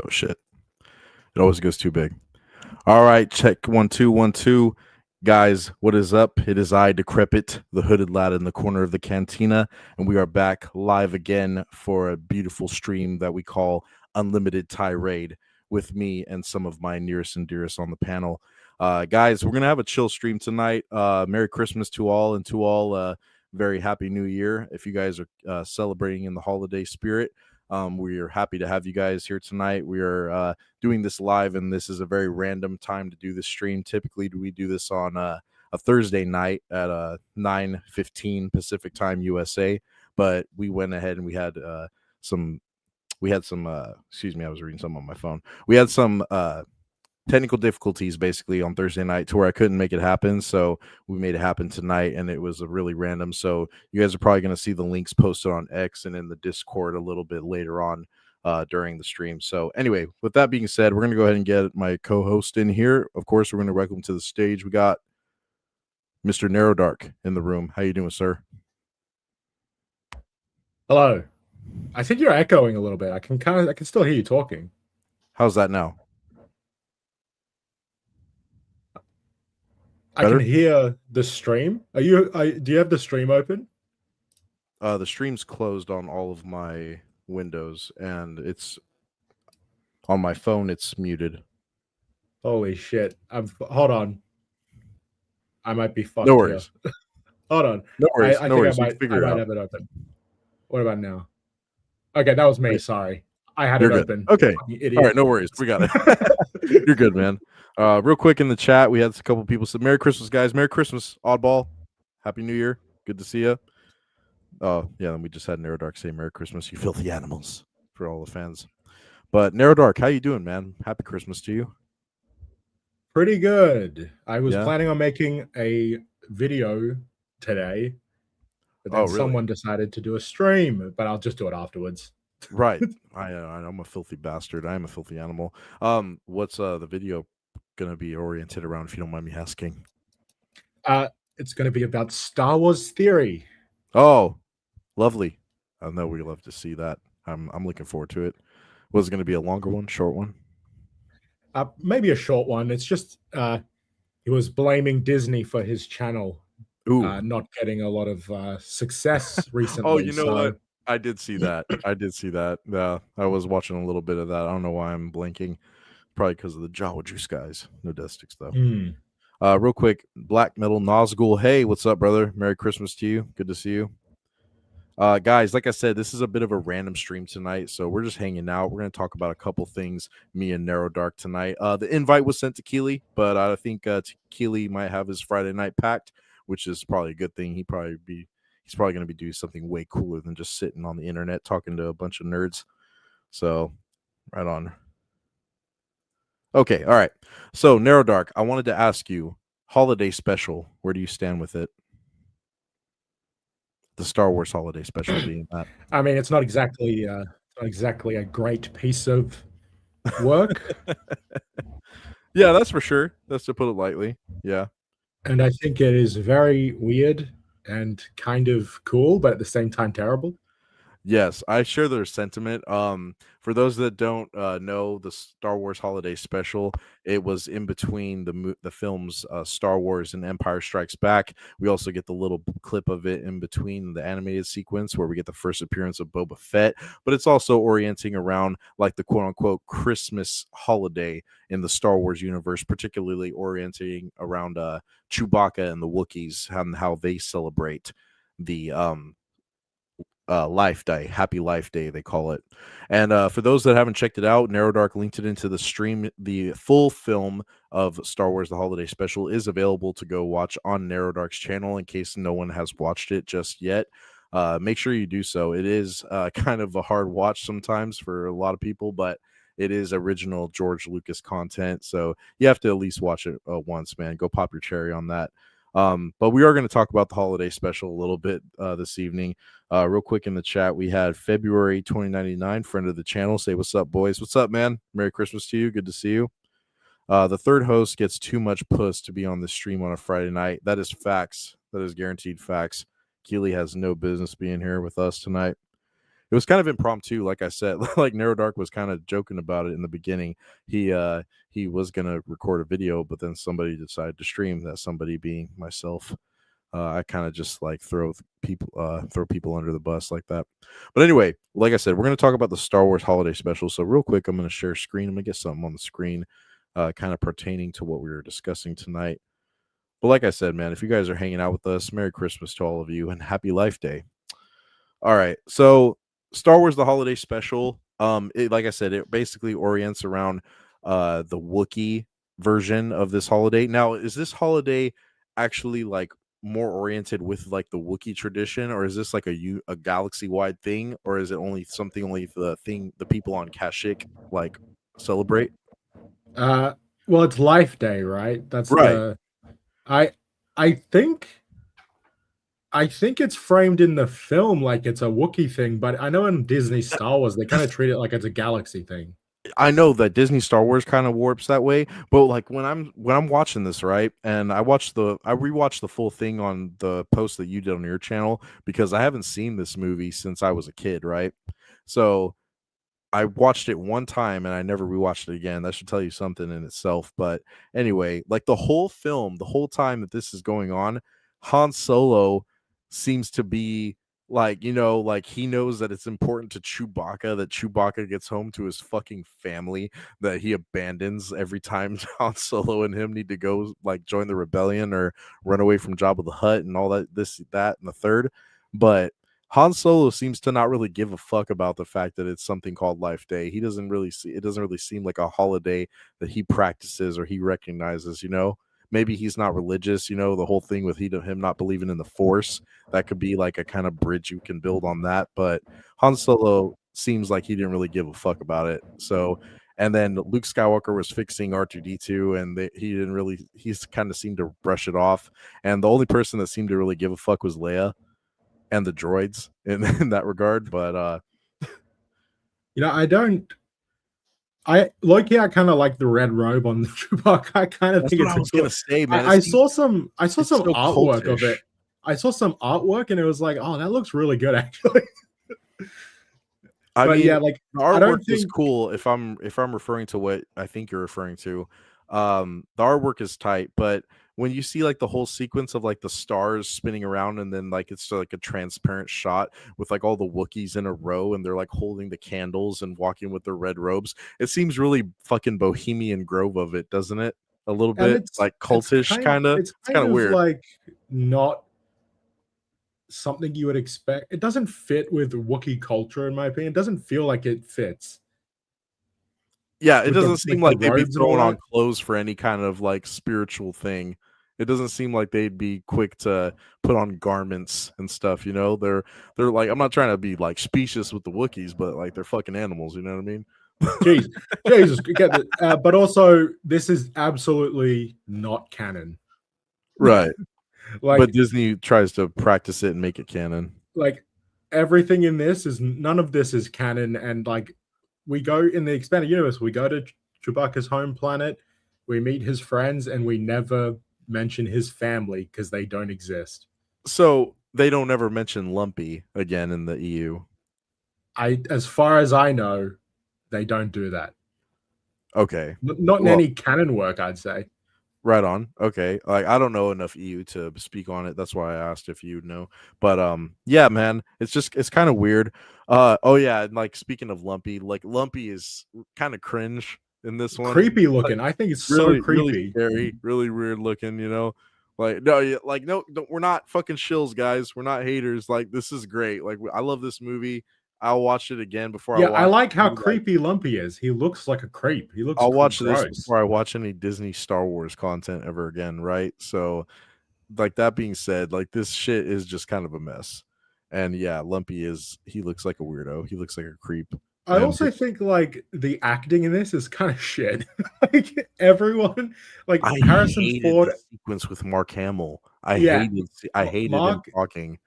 Oh shit! It always goes too big. All right, check 1 2 1 2. Guys, what is up? It is I, Decrepit, the hooded lad in the corner of the cantina, and we are back live again for a beautiful stream that we call Unlimited Tirade with me and some of my nearest and dearest on the panel. Guys, we're gonna have a chill stream tonight. Merry Christmas to all, and to all, very happy New Year. If you guys are celebrating in the holiday spirit, we are happy to have you guys here tonight. We are doing this live, and this is a very random time to do this stream. Typically, we do this on a Thursday night at 9:15 Pacific Time USA, but we went ahead and we had some. Excuse me, I was reading something on my phone. We had some technical difficulties basically on Thursday night to where I couldn't make it happen. So we made it happen tonight, and it was a really random. So you guys are probably going to see the links posted on X and in the Discord a little bit later on during the stream. So anyway, with that being said, we're going to go ahead and get my co-host in here. Of course, we're going to welcome to the stage. We got Mr. Narrow Dark in the room. How you doing, sir? Hello. I think you're echoing a little bit. I can still hear you talking. How's that now? Better? I can hear the stream. Do you have the stream open? The stream's closed on all of my windows, and it's on my phone. It's muted. Holy shit! Hold on. I might be fucked. No worries. Hold on. No worries. I no worries. I might have it open. What about now? Okay, that was me. Wait. Sorry. I had it open. Okay. All right, no worries. We got it. You're good, man. Real quick in the chat, we had a couple people said, Merry Christmas, guys. Merry Christmas, Oddball. Happy New Year. Good to see you. Oh, yeah, and we just had Narrow Dark say Merry Christmas, you filthy animals, for all the fans. But Narrow Dark, how you doing, man? Happy Christmas to you. Pretty good. I was planning on making a video today, but then someone decided to do a stream, but I'll just do it afterwards. Right. I'm a filthy bastard. I am a filthy animal. What's the video going to be oriented around, if you don't mind me asking? It's going to be about Star Wars theory. Oh, lovely. I know we love to see that. I'm looking forward to it. Was it going to be a longer one, short one? Maybe a short one. It's just he was blaming Disney for his channel not getting a lot of success recently. Oh, you know what? I did see that. Yeah, I was watching a little bit of that. I don't know why I'm blanking. Probably because of the Jawa Juice guys. No death sticks, though. Real quick, Black Metal Nazgul. Hey, what's up, brother? Merry Christmas to you. Good to see you. Guys, like I said, this is a bit of a random stream tonight, so we're just hanging out. We're going to talk about a couple things, me and Narrow Dark tonight. The invite was sent to Keely, but I think Keely might have his Friday night packed, which is probably a good thing. He's probably going to be doing something way cooler than just sitting on the internet talking to a bunch of nerds. So, right on. Okay, all right. So, Narrow Dark, I wanted to ask you, holiday special, where do you stand with it? The Star Wars holiday special being that. I mean, it's not exactly a great piece of work. Yeah, that's for sure. That's to put it lightly. Yeah. And I think it is very weird and kind of cool, but at the same time terrible. Yes, I share their sentiment. For those that don't know, the Star Wars Holiday Special, it was in between the films Star Wars and Empire Strikes Back. We also get the little clip of it in between the animated sequence where we get the first appearance of Boba Fett, but it's also orienting around like the quote-unquote Christmas holiday in the Star Wars universe, particularly orienting around Chewbacca and the Wookiees and how they celebrate the Life Day, Happy Life Day, they call it. And for those that haven't checked it out, Narrow Dark linked it into the stream. The full film of Star Wars The Holiday Special is available to go watch on Narrow Dark's channel in case no one has watched it just yet. Make sure you do so. It is kind of a hard watch sometimes for a lot of people, but it is original George Lucas content, so you have to at least watch it once, man. Go pop your cherry on that. But we are going to talk about the holiday special a little bit this evening. Real quick in the chat, we had February 2099, friend of the channel. Say what's up, boys. What's up, man? Merry Christmas to you. Good to see you. The third host gets too much puss to be on the stream on a Friday night. That is facts. That is guaranteed facts. Keely has no business being here with us tonight. It was kind of impromptu, like I said. Like Narrow Dark was kind of joking about it in the beginning. He was gonna record a video, but then somebody decided to stream. That somebody being myself. I kind of just like throw people under the bus like that. But anyway, like I said, we're gonna talk about the Star Wars Holiday Special. So real quick, I'm gonna share screen. I'm gonna get something on the screen, kind of pertaining to what we were discussing tonight. But like I said, man, if you guys are hanging out with us, Merry Christmas to all of you and Happy Life Day. All right, so Star Wars: The Holiday Special. Like I said, it basically orients around the Wookiee version of this holiday. Now, is this holiday actually like more oriented with like the Wookiee tradition, or is this like a galaxy wide thing, or is it only something only the people on Kashyyyk like celebrate? Well, it's Life Day, right? That's Right. I I think it's framed in the film like it's a Wookiee thing, but I know in Disney Star Wars they kind of treat it like it's a galaxy thing. I know that Disney Star Wars kind of warps that way, but like when I'm watching this, right, and I rewatched the full thing on the post that you did on your channel because I haven't seen this movie since I was a kid, right? So I watched it one time and I never rewatched it again. That should tell you something in itself. But anyway, like the whole film, the whole time that this is going on, Han Solo seems to be like, like he knows that it's important to Chewbacca that Chewbacca gets home to his fucking family that he abandons every time Han Solo and him need to go like join the rebellion or run away from Jabba the Hutt and all that, this, that, and the third. But Han Solo seems to not really give a fuck about the fact that it's something called Life Day. He doesn't really see it doesn't really seem like a holiday that he practices or he recognizes, Maybe he's not religious, the whole thing with him not believing in the Force. That could be like a kind of bridge you can build on that. But Han Solo seems like he didn't really give a fuck about it. So, and then Luke Skywalker was fixing R2D2 and he's kind of seemed to brush it off. And the only person that seemed to really give a fuck was Leia and the droids in that regard. But I kind of like the red robe on the Chewbacca. I kind of think what I was gonna say, man. I saw some so artwork cultish of it. I saw some artwork and it was like, oh, that looks really good actually. I mean, yeah, like the artwork is cool if I'm referring to what I think you're referring to. The artwork is tight, but when you see like the whole sequence of like the stars spinning around and then like it's like a transparent shot with like all the Wookiees in a row and they're like holding the candles and walking with their red robes, it seems really fucking Bohemian Grove of it, doesn't it? A little bit like cultish kind of. It's kind of weird. Like not something you would expect. It doesn't fit with Wookiee culture, in my opinion. It doesn't feel like it fits. Yeah, it doesn't seem like they'd be throwing on clothes for any kind of like spiritual thing. It doesn't seem like they'd be quick to put on garments and stuff, They're like, I'm not trying to be like specious with the Wookiees, but like they're fucking animals, you know what I mean? Jeez, Jesus, get it. But also, this is absolutely not canon, right? But Disney tries to practice it and make it canon. Like everything in this none of this is canon, and like we go in the expanded universe, we go to Chewbacca's home planet, we meet his friends, and we never mention his family because they don't exist. So they don't ever mention Lumpy again in the EU. As far as I know, they don't do that. Okay. Not in any canon work, I'd say. Right on. Okay. Like I don't know enough EU to speak on it. That's why I asked if you'd know. But yeah, man, it's kind of weird. Oh yeah, and like speaking of Lumpy, like Lumpy is kind of cringe in this one. Creepy looking. I think it's really, so creepy. Really scary, really weird looking, Like no, we're not fucking shills, guys. We're not haters. Like this is great. Like I love this movie. I'll watch it again before. Yeah, I like how creepy Lumpy is. He looks like a creep. He looks. I'll watch this before I watch any Disney Star Wars content ever again, right? So, like that being said, like this shit is just kind of a mess. And yeah, Lumpy he looks like a weirdo. He looks like a creep. I also think like the acting in this is kind of shit. Like everyone, like Harrison Ford sequence with Mark Hamill. I hated him talking.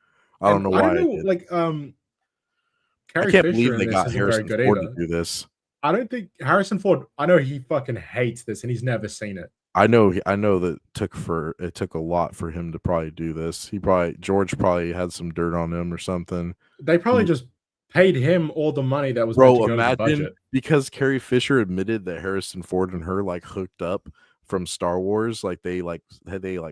I don't know why. I can't believe they got Harrison Ford to do this. I don't think Harrison Ford. I know he fucking hates this, and he's never seen it. I know that it took a lot for him to probably do this. George probably had some dirt on him or something. They probably just paid him all the money that was meant to Bro, go to the imagine budget. because Carrie Fisher admitted that Harrison Ford and her like hooked up from Star Wars, like they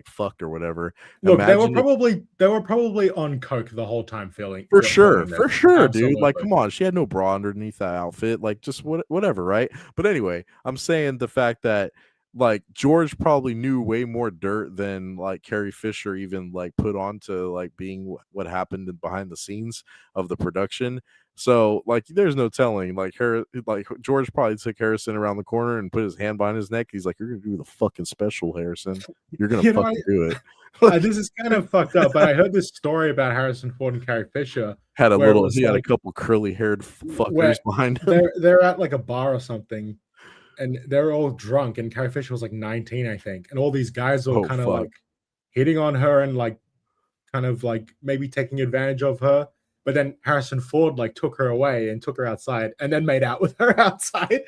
fucked or whatever. Look, Imagine if they were probably on coke the whole time filming for this. sure, dude. Like, Absolutely. come on, she had no bra underneath that outfit. Like, just whatever, right? But anyway, I'm saying the fact that like George probably knew way more dirt than like Carrie Fisher even like put on to like being what happened behind the scenes of the production. So like, there's no telling. Like George probably took Harrison around the corner and put his hand behind his neck. He's like, "You're gonna do the fucking special, Harrison. You're gonna You know, fucking do it." Like, this is kind of fucked up, but I heard this story about Harrison Ford and Carrie Fisher where it was he had a like couple curly haired where fuckers behind him. they're at like a bar or something, and they're all drunk, and Carrie Fisher was like 19, I think, and all these guys were Oh kind of fuck. like hitting on her and like kind of like maybe taking advantage of her. But then Harrison Ford like took her away and took her outside and then made out with her outside.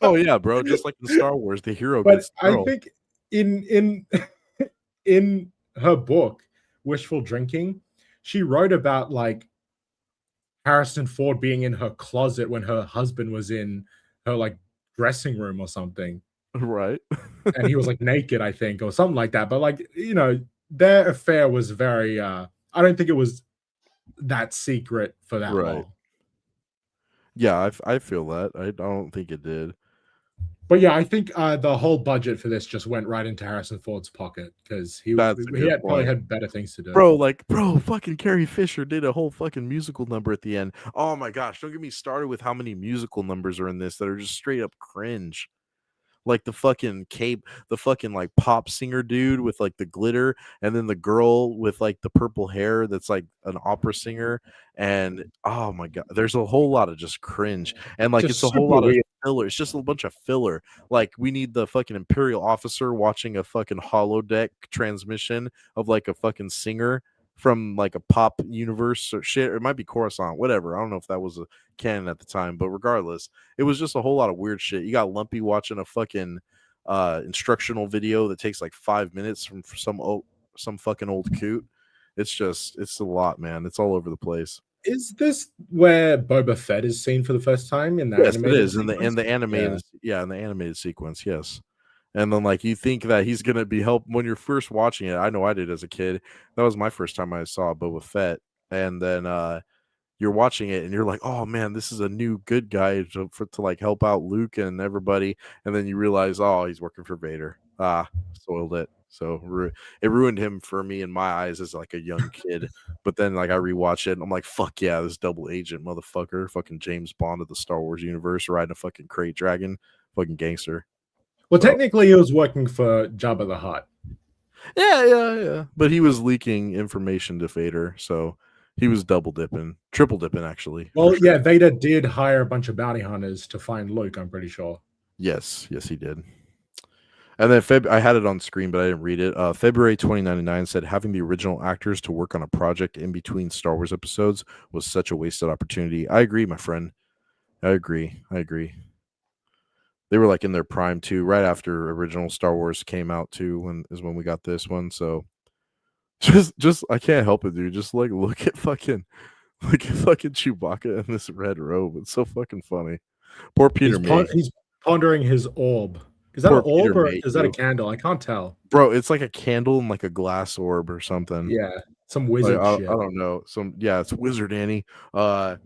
Oh yeah, bro. Just like in Star Wars, the hero But gets the I girl. think in in her book, Wishful Drinking, she wrote about like Harrison Ford being in her closet when her husband was in her like dressing room or something. Right. And he was like naked, I think, or something like that. But like, their affair was very I don't think it was that secret for that Right. long. Yeah, I feel that. I don't think it did. But yeah, I think the whole budget for this just went right into Harrison Ford's pocket because That's a good probably point. had better things to do. Bro, fucking Carrie Fisher did a whole fucking musical number at the end. Oh my gosh, don't get me started with how many musical numbers are in this that are just straight up cringe. Like the fucking cape, the fucking like pop singer dude with like the glitter, and then the girl with like the purple hair that's like an opera singer. And oh my god, there's a whole lot of just cringe, and like it's Just a whole super lot of weird. filler. It's just a bunch of filler. Like we need the fucking Imperial officer watching a fucking holodeck transmission of like a fucking singer from like a pop universe or shit. Or it might be Coruscant, whatever. I don't know if that was a canon at the time, but regardless, it was just a whole lot of weird shit. You got Lumpy watching a fucking instructional video that takes like 5 minutes from some fucking old coot. It's a lot, man. It's all over the place. Is this where Boba Fett is seen for the first time in the Yes, it animated is in sequence? the animated, yeah, in the animated sequence, yes. And then like you think that he's gonna be help when you're first watching it. I know I did as a kid. That was my first time I saw Boba Fett, and then you're watching it and you're like, oh man, this is a new good guy to like help out Luke and everybody, and then you realize, oh, he's working for Vader. Soiled it. So it ruined him for me in my eyes as like a young kid. But then like I rewatch it and I'm like, fuck yeah, this double agent motherfucker, fucking James Bond of the Star Wars universe, riding a fucking crate dragon, fucking gangster. Well, So technically, he was working for Jabba the Hutt. yeah. But he was leaking information to Vader, so he was double dipping, triple dipping actually. Well, Sure. yeah, Vader did hire a bunch of bounty hunters to find Luke, I'm pretty sure. Yes, he did. And then I had it on screen, but I didn't read it. February 2099 said having the original actors to work on a project in between Star Wars episodes was such a wasted opportunity. I agree, my friend. I agree. They were like in their prime too, right after original Star Wars came out too, when we got this one. So just I can't help it, dude. Just like look at fucking Chewbacca in this red robe. It's so fucking funny. Poor Peter May. He's pondering his orb. Is that Poor an orb Peter or May, is that a too. candle? I can't tell. Bro, it's like a candle and like a glass orb or something. Yeah, some Like, wizard I shit. don't know. It's Wizard Annie. What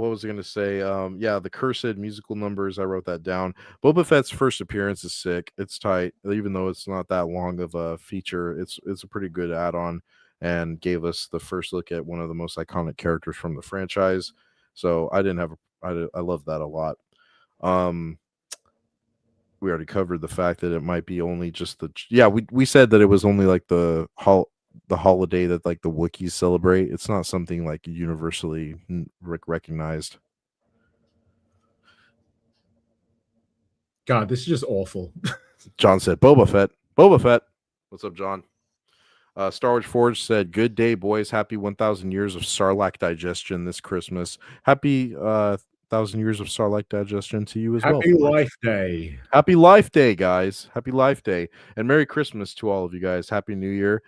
was I gonna say? Yeah, the cursed musical numbers. I wrote that down. Boba Fett's first appearance is sick. It's tight, even though it's not that long of a feature. It's a pretty good add-on, and gave us the first look at one of the most iconic characters from the franchise. So I love that a lot. We already covered the fact that it might be only just we said that it was only like the holiday that like the Wookiees celebrate. It's not something like universally recognized. God, this is just awful. John said Boba Fett. What's up, John? Star Wars Forge said, good day, boys. Happy 1,000 years of Sarlacc digestion this Christmas. Happy 1,000 years of Starlight digestion to you as well. Happy Forge. Life Day. Happy Life Day, guys. Happy Life Day. And Merry Christmas to all of you guys. Happy New Year.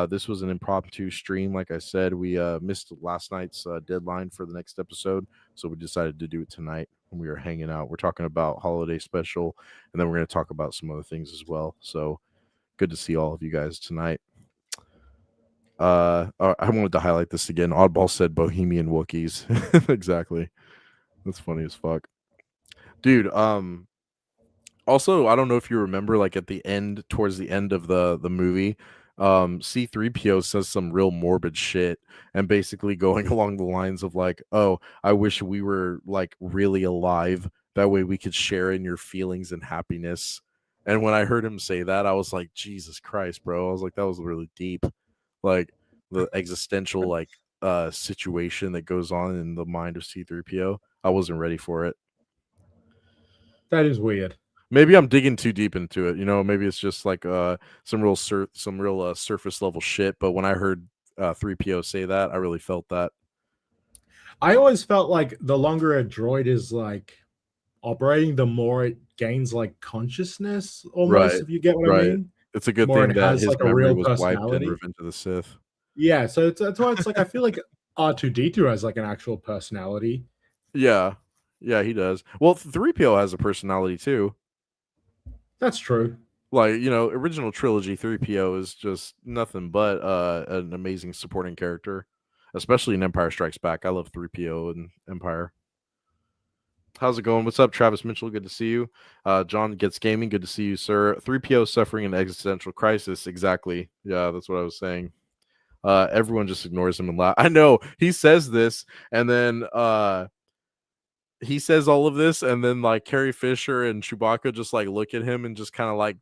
This was an impromptu stream. Like I said, we missed last night's deadline for the next episode. So we decided to do it tonight when we were hanging out. We're talking about holiday special, and then we're going to talk about some other things as well. So good to see all of you guys tonight. I wanted to highlight this again. Oddball said Bohemian Wookiees. Exactly. That's funny as fuck. Dude, also, I don't know if you remember, like at the end, towards the end of the movie, C3PO says some real morbid shit, and basically going along the lines of like, "Oh, I wish we were like really alive. That way we could share in your feelings and happiness." And when I heard him say that, I was like, "Jesus Christ, bro!" I was like, "That was really deep." Like the existential like situation that goes on in the mind of C3PO. I wasn't ready for it. That is weird. Maybe I'm digging too deep into it. You know, maybe it's just like some real surface level shit. But when I heard 3PO say that, I really felt that. I always felt like the longer a droid is like operating, the more it gains like consciousness almost, Right, if you get what I right. mean. It's a The good more thing it that has his like a memory real was wiped in personality. Revenge of the Sith. Yeah, so that's why it's like I feel like R2D2 has like an actual personality. Yeah, yeah, he does. Well, 3PO has a personality too. That's true. Like, you know, original trilogy 3PO is just nothing but an amazing supporting character, especially in Empire Strikes Back. I love 3PO and Empire. How's it going? What's up, Travis Mitchell? Good to see you. John Gets Gaming. Good to see you, sir. 3PO suffering an existential crisis. Exactly. Yeah, that's what I was saying. Everyone just ignores him and laugh. I know he says this, and then he says all of this, and then like Carrie Fisher and Chewbacca just like look at him and just kind of like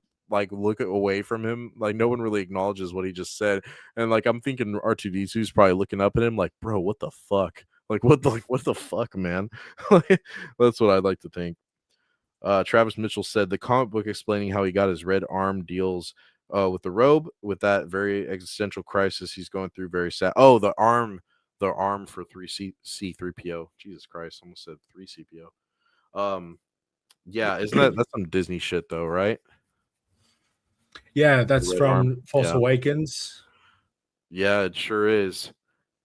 look away from him. Like no one really acknowledges what he just said. And like I'm thinking R2D2 is probably looking up at him like, bro, what the fuck? Like what the fuck, man? That's what I'd like to think. Travis Mitchell said the comic book explaining how he got his red arm deals with the robe with that very existential crisis he's going through. Very sad. Oh, the arm for 3C3PO. Jesus Christ, almost said 3CPO. Yeah, isn't that's some Disney shit though, right? Yeah, The that's red arm. from Force Yeah, Awakens. yeah, it sure is.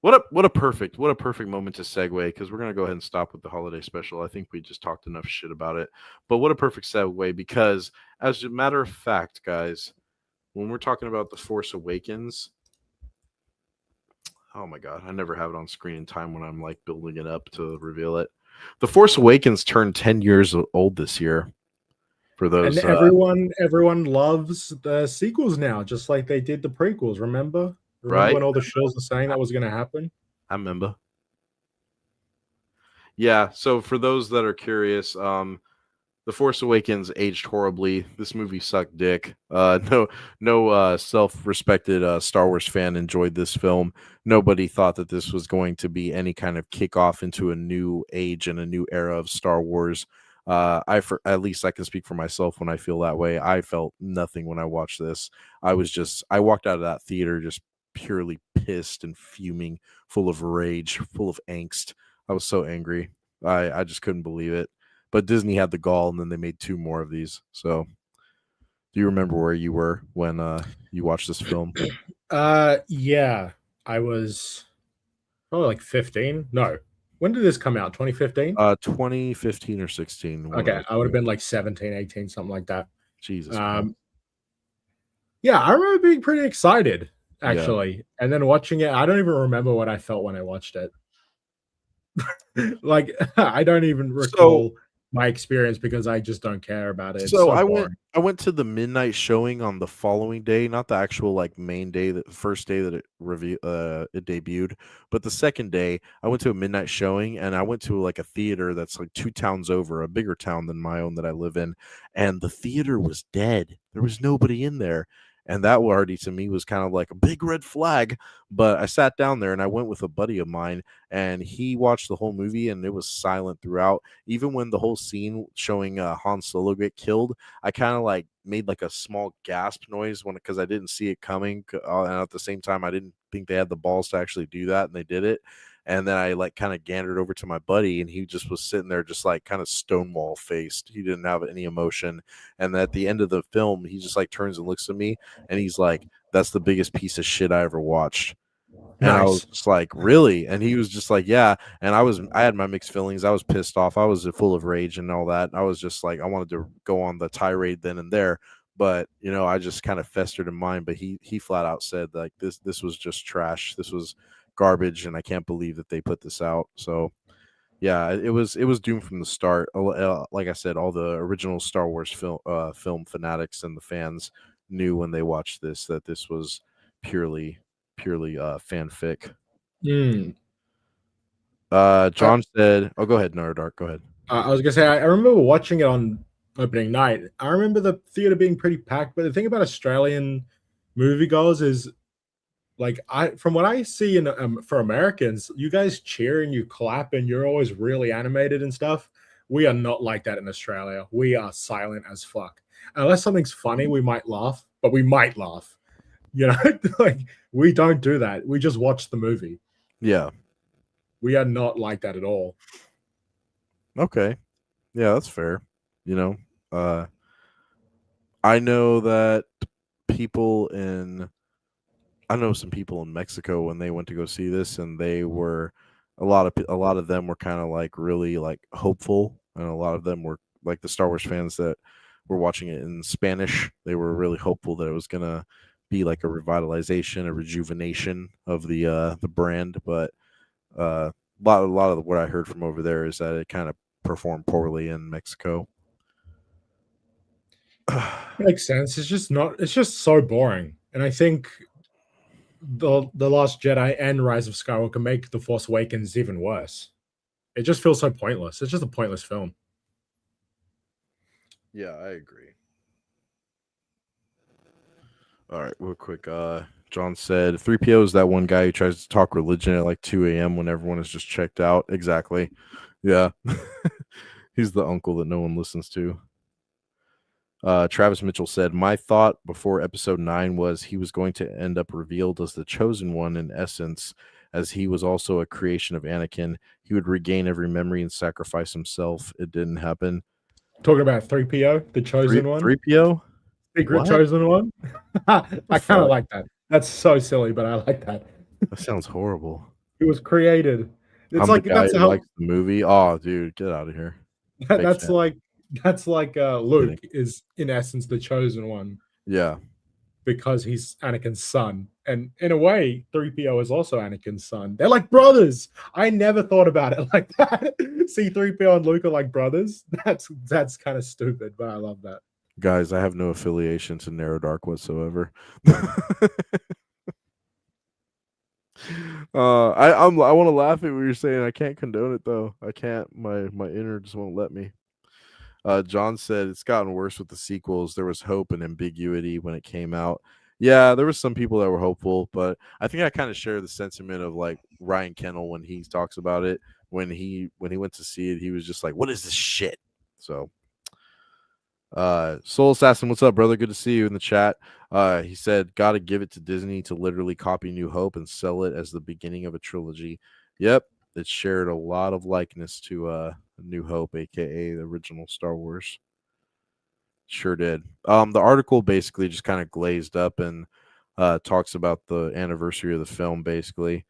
What a perfect moment to segue, because we're gonna go ahead and stop with the holiday special. I think we just talked enough shit about it, but what a perfect segue, because as a matter of fact, guys, when we're talking about the Force Awakens, oh my god, I never have it on screen in time when I'm like building it up to reveal it. The Force Awakens turned 10 years old this year. For And those, everyone loves the sequels now, just like they did the prequels. Remember right? when all the shows were saying that was going to happen? I remember. Yeah. So for those that are curious, The Force Awakens aged horribly. This movie sucked dick. No self-respected Star Wars fan enjoyed this film. Nobody thought that this was going to be any kind of kickoff into a new age and a new era of Star Wars. At least I can speak for myself when I feel that way. I felt nothing when I watched this. I walked out of that theater just purely pissed and fuming, full of rage, full of angst. I was so angry. I just couldn't believe it. But Disney had the gall, and then they made 2 more of these. So, do you remember where you were when you watched this film? Yeah, I was probably like 15. No, when did this come out? 2015. 2015 or 16. One of Okay, those I would have two. been like 17, 18, something like that. Jesus Christ. Um, yeah, I remember being pretty excited Yeah. actually, and then watching it. I don't even remember what I felt when I watched it. Like I don't even So recall my experience because I just don't care about it. It's So so I went boring. I went to the midnight showing on the following day, not the actual like main day, that first day that it debuted, but the second day I went to a midnight showing, and I went to like a theater that's like 2 towns over, a bigger town than my own that I live in, and the theater was dead. There was nobody in there. And that already to me was kind of like a big red flag. But I sat down there and I went with a buddy of mine, and he watched the whole movie, and it was silent throughout. Even when the whole scene showing Han Solo get killed, I kind of like made like a small gasp noise because I didn't see it coming, and at the same time, I didn't think they had the balls to actually do that, and they did it. And then I like kind of gandered over to my buddy, and he just was sitting there, just like kind of stonewall faced. He didn't have any emotion. And at the end of the film, he just like turns and looks at me, and he's like, "That's the biggest piece of shit I ever watched." And I was Nice. just like, "Really?" And he was just like, "Yeah." And I had my mixed feelings. I was pissed off. I was full of rage and all that. I was just like, I wanted to go on the tirade then and there, but I just kind of festered in mind. But he flat out said like this was just trash. This was garbage, and I can't believe that they put this out. So yeah, it was doomed from the start. Like I said, all the original Star Wars film fanatics and the fans knew when they watched this that this was purely fanfic. Mm. John said, "Oh, go ahead, Dark. Go ahead." I was gonna say I remember watching it on opening night. I remember the theater being pretty packed, but the thing about Australian moviegoers is like I from what I see in for Americans, you guys cheer and you clap and you're always really animated and stuff. We are not like that in Australia. We are silent as fuck. Unless something's funny, we might laugh, but we might laugh. You know, like we don't do that. We just watch the movie. Yeah. We are not like that at all. Okay. Yeah, that's fair. You know, I know that people in I know some people in Mexico when they went to go see this, and they were a lot of them were kind of like really like hopeful, and a lot of them were like the Star Wars fans that were watching it in Spanish. They were really hopeful that it was gonna be like a revitalization, a rejuvenation of the brand, but a lot of what I heard from over there is that it kind of performed poorly in Mexico. Makes sense. It's just not. It's just so boring. And I think the Last Jedi and Rise of Skywalker make the Force Awakens even worse. It just feels so pointless. It's just a pointless film. Yeah, I agree. All right, real quick. John said 3PO is that one guy who tries to talk religion at like 2 a.m. when everyone is just checked out. Exactly. Yeah. He's the uncle that no one listens to. Travis Mitchell said, "My thought before episode 9 was he was going to end up revealed as the chosen one in essence, as he was also a creation of Anakin. He would regain every memory and sacrifice himself. It didn't happen." Talking about 3PO, the chosen one, 3PO? secret What? chosen one. The I kind of fuck? like that. That's so silly, but I like that. That sounds horrible. It was created. It's I'm the like guy that's who how likes the movie. Oh, dude, get out of here. Fake that's fan. like that's like Kidding. Luke is in essence the chosen one Yeah. because he's Anakin's son. And in a way, 3PO is also Anakin's son. They're like brothers. I never thought about it like that. See, 3PO and Luke are like brothers. That's kind of stupid, but I love that. Guys, I have no affiliation to Narrow Dark whatsoever. I want to laugh at what you're saying. I can't condone it though. I can't. My inner just won't let me. John said it's gotten worse with the sequels. There was hope and ambiguity when it came out. Yeah, there was some people that were hopeful, but I think I kind of share the sentiment of like Ryan Kennel when he talks about it. When he went to see it, he was just like, "What is this shit?" So Soul Assassin, what's up, brother? Good to see you in the chat. He said, "Gotta give it to Disney to literally copy New Hope and sell it as the beginning of a trilogy." Yep, it shared a lot of likeness to New Hope, aka the original Star Wars. Sure did. The article basically just kind of glazed up and talks about the anniversary of the film. Basically,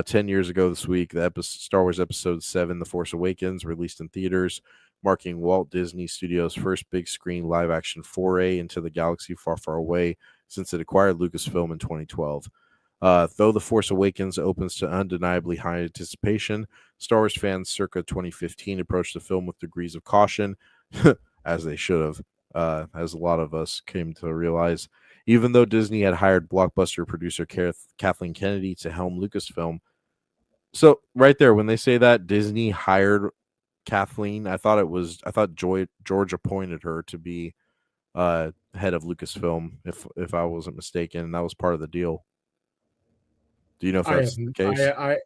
10 years ago this week, the Star Wars Episode 7, The Force Awakens, released in theaters, marking Walt Disney Studios' first big screen live action foray into the galaxy far, far away since it acquired Lucasfilm in 2012. Though The Force Awakens opens to undeniably high anticipation, Star Wars fans circa 2015 approached the film with degrees of caution, as they should have, as a lot of us came to realize. Even though Disney had hired blockbuster producer Kathleen Kennedy to helm Lucasfilm. So right there, when they say that Disney hired Kathleen, I thought George appointed her to be head of Lucasfilm, if I wasn't mistaken, and that was part of the deal. Do you know if I have that's the case? I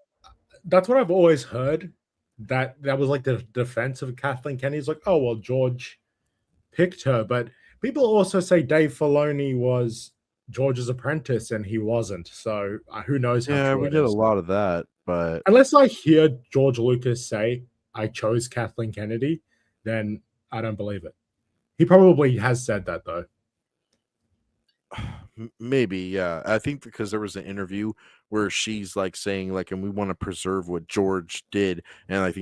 that's what I've always heard. That was like the defense of Kathleen Kennedy's like, oh well, George picked her, but people also say Dave Filoni was George's apprentice and he wasn't. So who knows how Yeah, true we it get a is. lot of that. But unless I hear George Lucas say I chose Kathleen Kennedy, then I don't believe it. He probably has said that though. maybe, yeah. I think because there was an interview where she's like saying like, and we want to preserve what George did, and I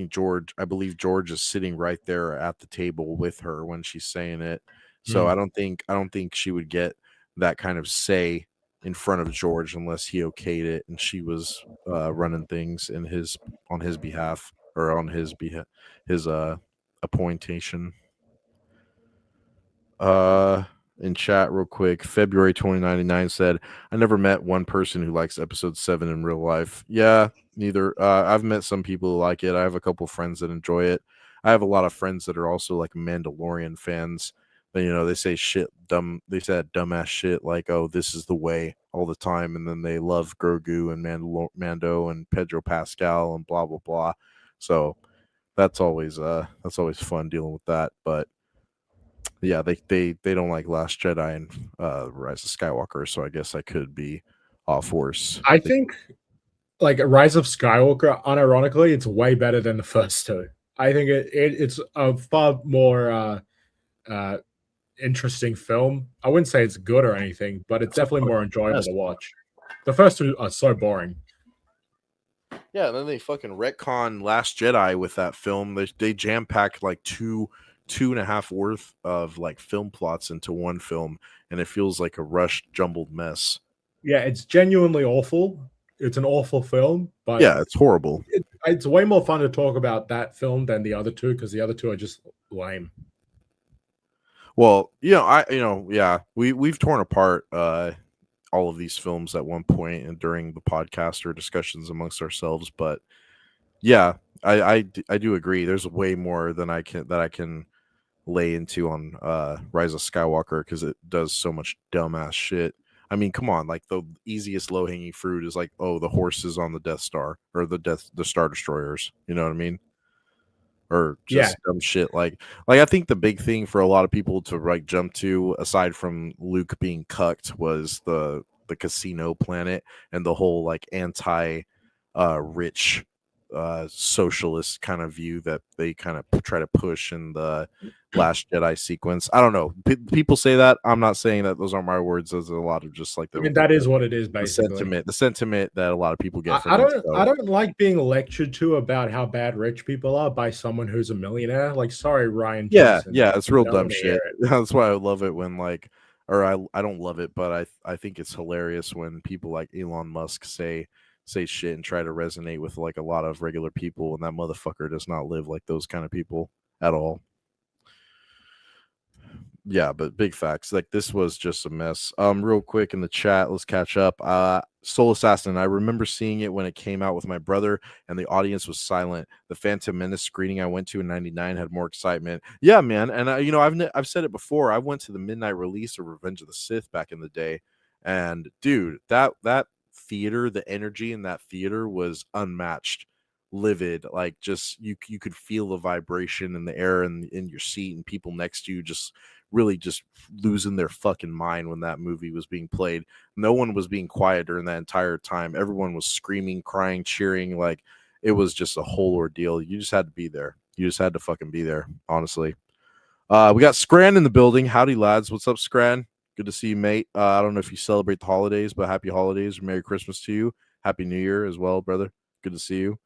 believe George is sitting right there at the table with her when she's saying it. So Mm. I don't think she would get that kind of say in front of George unless he okayed it and she was running things in his on his behalf or on his appointation. Uh, in chat, real quick, February 2099 said, I never met one person who likes episode 7 in real life. Yeah, neither. I've met some people who like it. I have a couple friends that enjoy it. I have a lot of friends that are also like Mandalorian fans. They say they said dumbass shit like, oh, this is the way all the time. And then they love Grogu and Mando and Pedro Pascal and blah, blah, blah. So that's always fun dealing with that. But yeah, they don't like Last Jedi and Rise of Skywalker, so I guess I could be off horse. I think like Rise of Skywalker, unironically, it's way better than the first two. I think it's a far more uh, interesting film. I wouldn't say it's good or anything, but it's It's a definitely more fucking enjoyable mess. to watch. The first two are so boring. Yeah, and then they fucking retcon Last Jedi with that film. They jam packed like two and a half worth of like film plots into one film, and it feels like a rushed, jumbled mess. Yeah, it's genuinely awful. It's an awful film, but Yeah, it's horrible. it's way more fun to talk about that film than the other two because the other two are just lame. Well, yeah, we've torn apart all of these films at one point and during the podcast or discussions amongst ourselves, but yeah, I do agree. There's way more than I can lay into on Rise of Skywalker because it does so much dumbass shit. I mean, come on, like the easiest low hanging fruit is like, oh, the horses on the Death Star or the Star Destroyers. You know what I mean? Or Yeah, just dumb shit like I think the big thing for a lot of people to like jump to aside from Luke being cucked was the casino planet and the whole like anti rich socialist kind of view that they kind of try to push in the Last Jedi sequence. I don't know. People say that. I'm not saying that those aren't my words. Those are a lot of just like I mean that is what it is basically. the sentiment that a lot of people get I from it. don't So I don't like being lectured to about how bad rich people are by someone who's a millionaire. Like, sorry, Ryan yeah, Johnson. yeah, it's I real don't dumb want to hear shit. it. That's why I love it when like, or I don't love it, but I think it's hilarious when people like Elon Musk say shit and try to resonate with like a lot of regular people, and that motherfucker does not live like those kind of people at all. Yeah, but big facts. Like this was just a mess. Real quick in the chat, let's catch up. Soul Assassin. I remember seeing it when it came out with my brother, and the audience was silent. The Phantom Menace screening I went to in '99 had more excitement. Yeah, man. And I've said it before. I went to the midnight release of Revenge of the Sith back in the day, and dude, that theater, the energy in that theater was unmatched. Livid, like just you could feel the vibration in the air and in your seat, and people next to you just really just losing their fucking mind when that movie was being played. No one was being quiet during that entire time. Everyone was screaming, crying, cheering. Like it was just a whole ordeal. You just had to be there. You just had to fucking be there, honestly. We got Scran in the building. Howdy, lads. What's up, Scran? Good to see you, mate. I don't know if you celebrate the holidays, but happy holidays. Merry Christmas to you. Happy New Year as well, brother. Good to see you.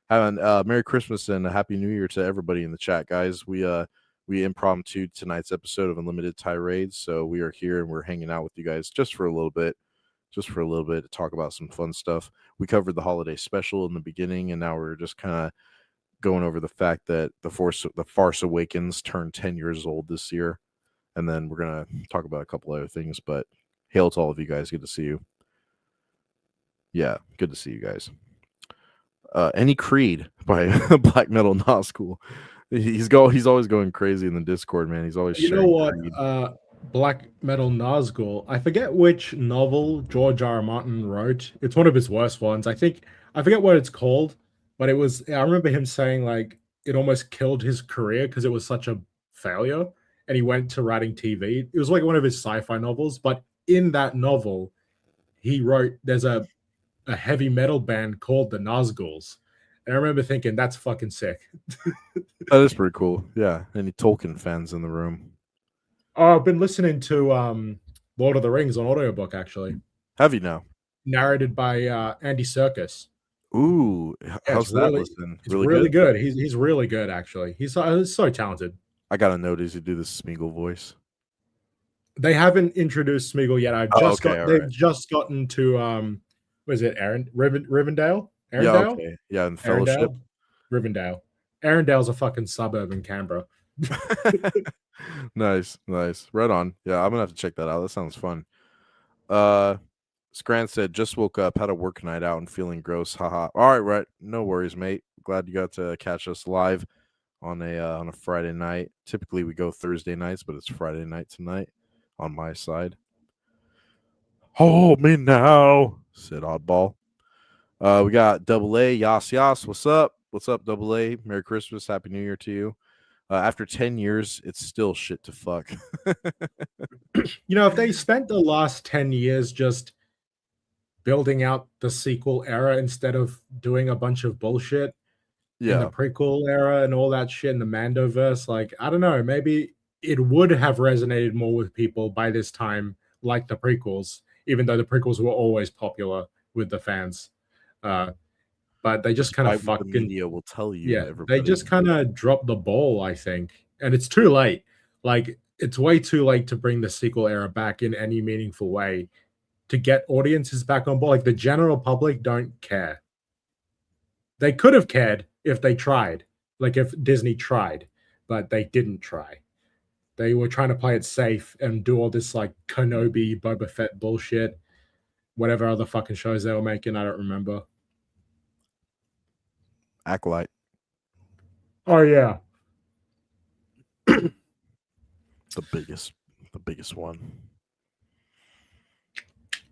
Having Merry Christmas and a Happy New Year to everybody in the chat, guys. We impromptu tonight's episode of Unlimited Tirade, so we are here and we're hanging out with you guys just for a little bit, to talk about some fun stuff. We covered the holiday special in the beginning, and now we're just kind of going over the fact that the Farce Awakens turned 10 years old this year, and then we're gonna talk about a couple other things. But hail to all of you guys. Good to see you. Yeah, good to see you guys. Any Creed by Black Metal Not School. He's always going crazy in the Discord, man. He's always You know sharing what? Creed. Black Metal Nazgul. I forget which novel George R. R. Martin wrote. It's one of his worst ones. I forget what it's called, but it was. I remember him saying like it almost killed his career because it was such a failure, and he went to writing TV. It was like one of his sci-fi novels, but in that novel, he wrote. There's a a heavy metal band called the Nazguls. And I remember thinking, that's fucking sick. That is pretty cool. Yeah. Any Tolkien fans in the room? Oh, I've been listening to Lord of the Rings on audiobook, actually, Have you now? narrated by Andy Serkis. Ooh, Yeah, how's that listen? it's Really really good? good. He's really good, actually. He's so talented. I got to notice you do the Smeagol voice. They haven't introduced Smeagol yet. Oh, okay. All They've right. just gotten to what is it, Rivendell? Yeah. Arendelle? Okay. Yeah. And Fellowship. Arendelle? Rivendell. Arendale's a fucking suburb in Canberra. Nice. Nice. Right on. Yeah. I'm going to have to check that out. That sounds fun. Uh, Scran said, just woke up, had a work night out and feeling gross. Haha. All right. Right. No worries, mate. Glad you got to catch us live on a Friday night. Typically we go Thursday nights, but it's Friday night tonight on my side. Hold me now, said Oddball. We got Double A, Yas Yas. What's up? What's up, Double A? Merry Christmas, Happy New Year to you. After 10 years, it's still shit to fuck. You know, if they spent the last 10 years just building out the sequel era instead of doing a bunch of bullshit in the Yeah, prequel era and all that shit in the Mandoverse, like, I don't know, maybe it would have resonated more with people by this time, like the prequels, even though the prequels were always popular with the fans. Uh, but they just kind of despite what the fucking, media will tell you, yeah, they everybody. just kind of dropped the ball, I think. And it's too late. Like, it's way too late to bring the sequel era back in any meaningful way to get audiences back on board. Like, the general public don't care. They could have cared if they tried, like if Disney tried, but they didn't try. They were trying to play it safe and do all this like Kenobi, Boba Fett bullshit, whatever other fucking shows they were making. I don't remember. Acolyte, Oh yeah. the biggest one.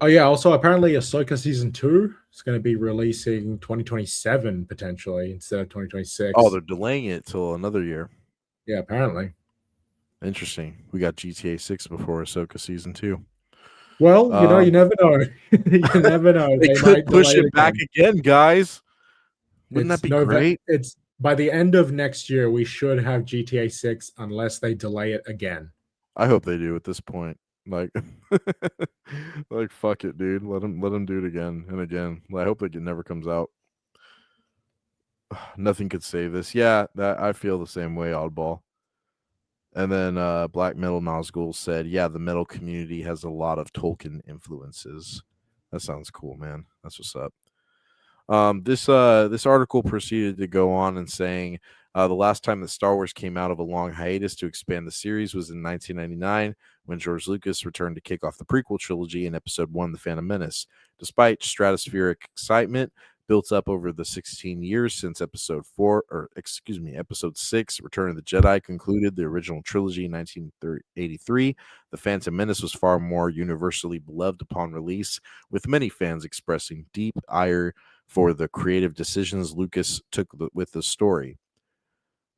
Oh yeah. Also, apparently, Ahsoka season 2 is going to be releasing 2027 potentially instead of 2026. Oh, they're delaying it till another year. Yeah, apparently. Interesting. We got GTA 6 before Ahsoka season 2. Well, you know, you never know. You never know. They They could might push delay it back again. again, guys. Wouldn't that It's be November. great? It's by the end of next year. We should have GTA 6 unless they delay it again. I hope they do at this point. Like, like fuck it, dude. Let them do it again and again. I hope it never comes out. Nothing could save this. Yeah, that I feel the same way, Oddball. And then Black Metal Nazgul said, "Yeah, the metal community has a lot of Tolkien influences." That sounds cool, man. That's what's up. This article proceeded to go on and saying the last time that Star Wars came out of a long hiatus to expand the series was in 1999 when George Lucas returned to kick off the prequel trilogy in Episode 1, The Phantom Menace. Despite stratospheric excitement built up over the 16 years since Episode 6, Return of the Jedi concluded the original trilogy in 1983, The Phantom Menace was far more universally beloved upon release, with many fans expressing deep ire for the creative decisions Lucas took with the story.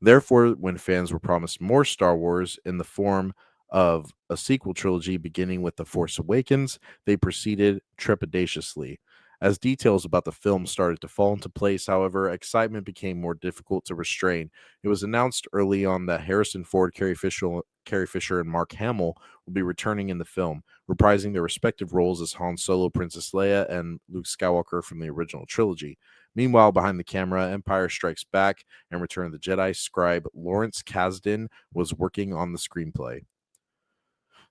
Therefore, when fans were promised more Star Wars in the form of a sequel trilogy beginning with The Force Awakens, they proceeded trepidatiously. As details about the film started to fall into place, however, excitement became more difficult to restrain. It was announced early on that Harrison Ford, Carrie Fisher, and Mark Hamill will be returning in the film, reprising their respective roles as Han Solo, Princess Leia, and Luke Skywalker from the original trilogy. Meanwhile, behind the camera, Empire Strikes Back and Return of the Jedi scribe Lawrence Kasdan was working on the screenplay.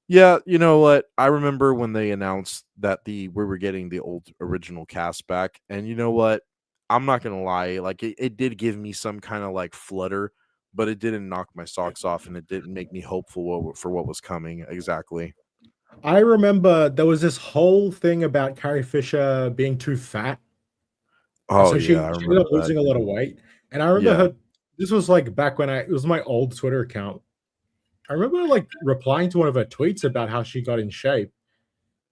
Yeah, you know what? I remember when they announced that we were getting the old original cast back, and you know what? I'm not gonna lie, like it did give me some kind of like flutter, but it didn't knock my socks off, and it didn't make me hopeful for what was coming. Exactly. I remember there was this whole thing about Carrie Fisher being too fat. Oh So yeah, I she ended remember up that. losing a lot of weight. And I remember Yeah, her, this was like back when it was my old Twitter account. I remember like replying to one of her tweets about how she got in shape.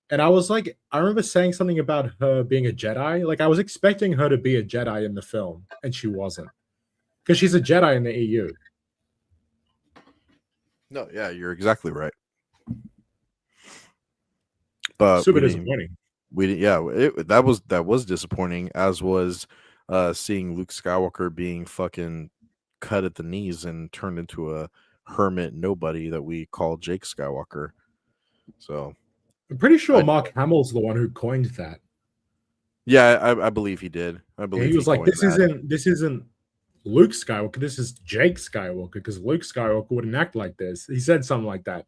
And I was like, I remember saying something about her being a Jedi. Like I was expecting her to be a Jedi in the film, and she wasn't. Because she's a Jedi in the EU. no, yeah, you're exactly right. But Super disappointing. We didn't. Yeah, that was disappointing. As was seeing Luke Skywalker being fucking cut at the knees and turned into a hermit nobody that we call Jake Skywalker. So I'm pretty sure I Mark Hamill's the one who coined that. yeah, I believe he did. I And believe he he was like, coined that. this isn't Luke Skywalker, this is Jake Skywalker, because Luke Skywalker wouldn't act like this." He said something like that.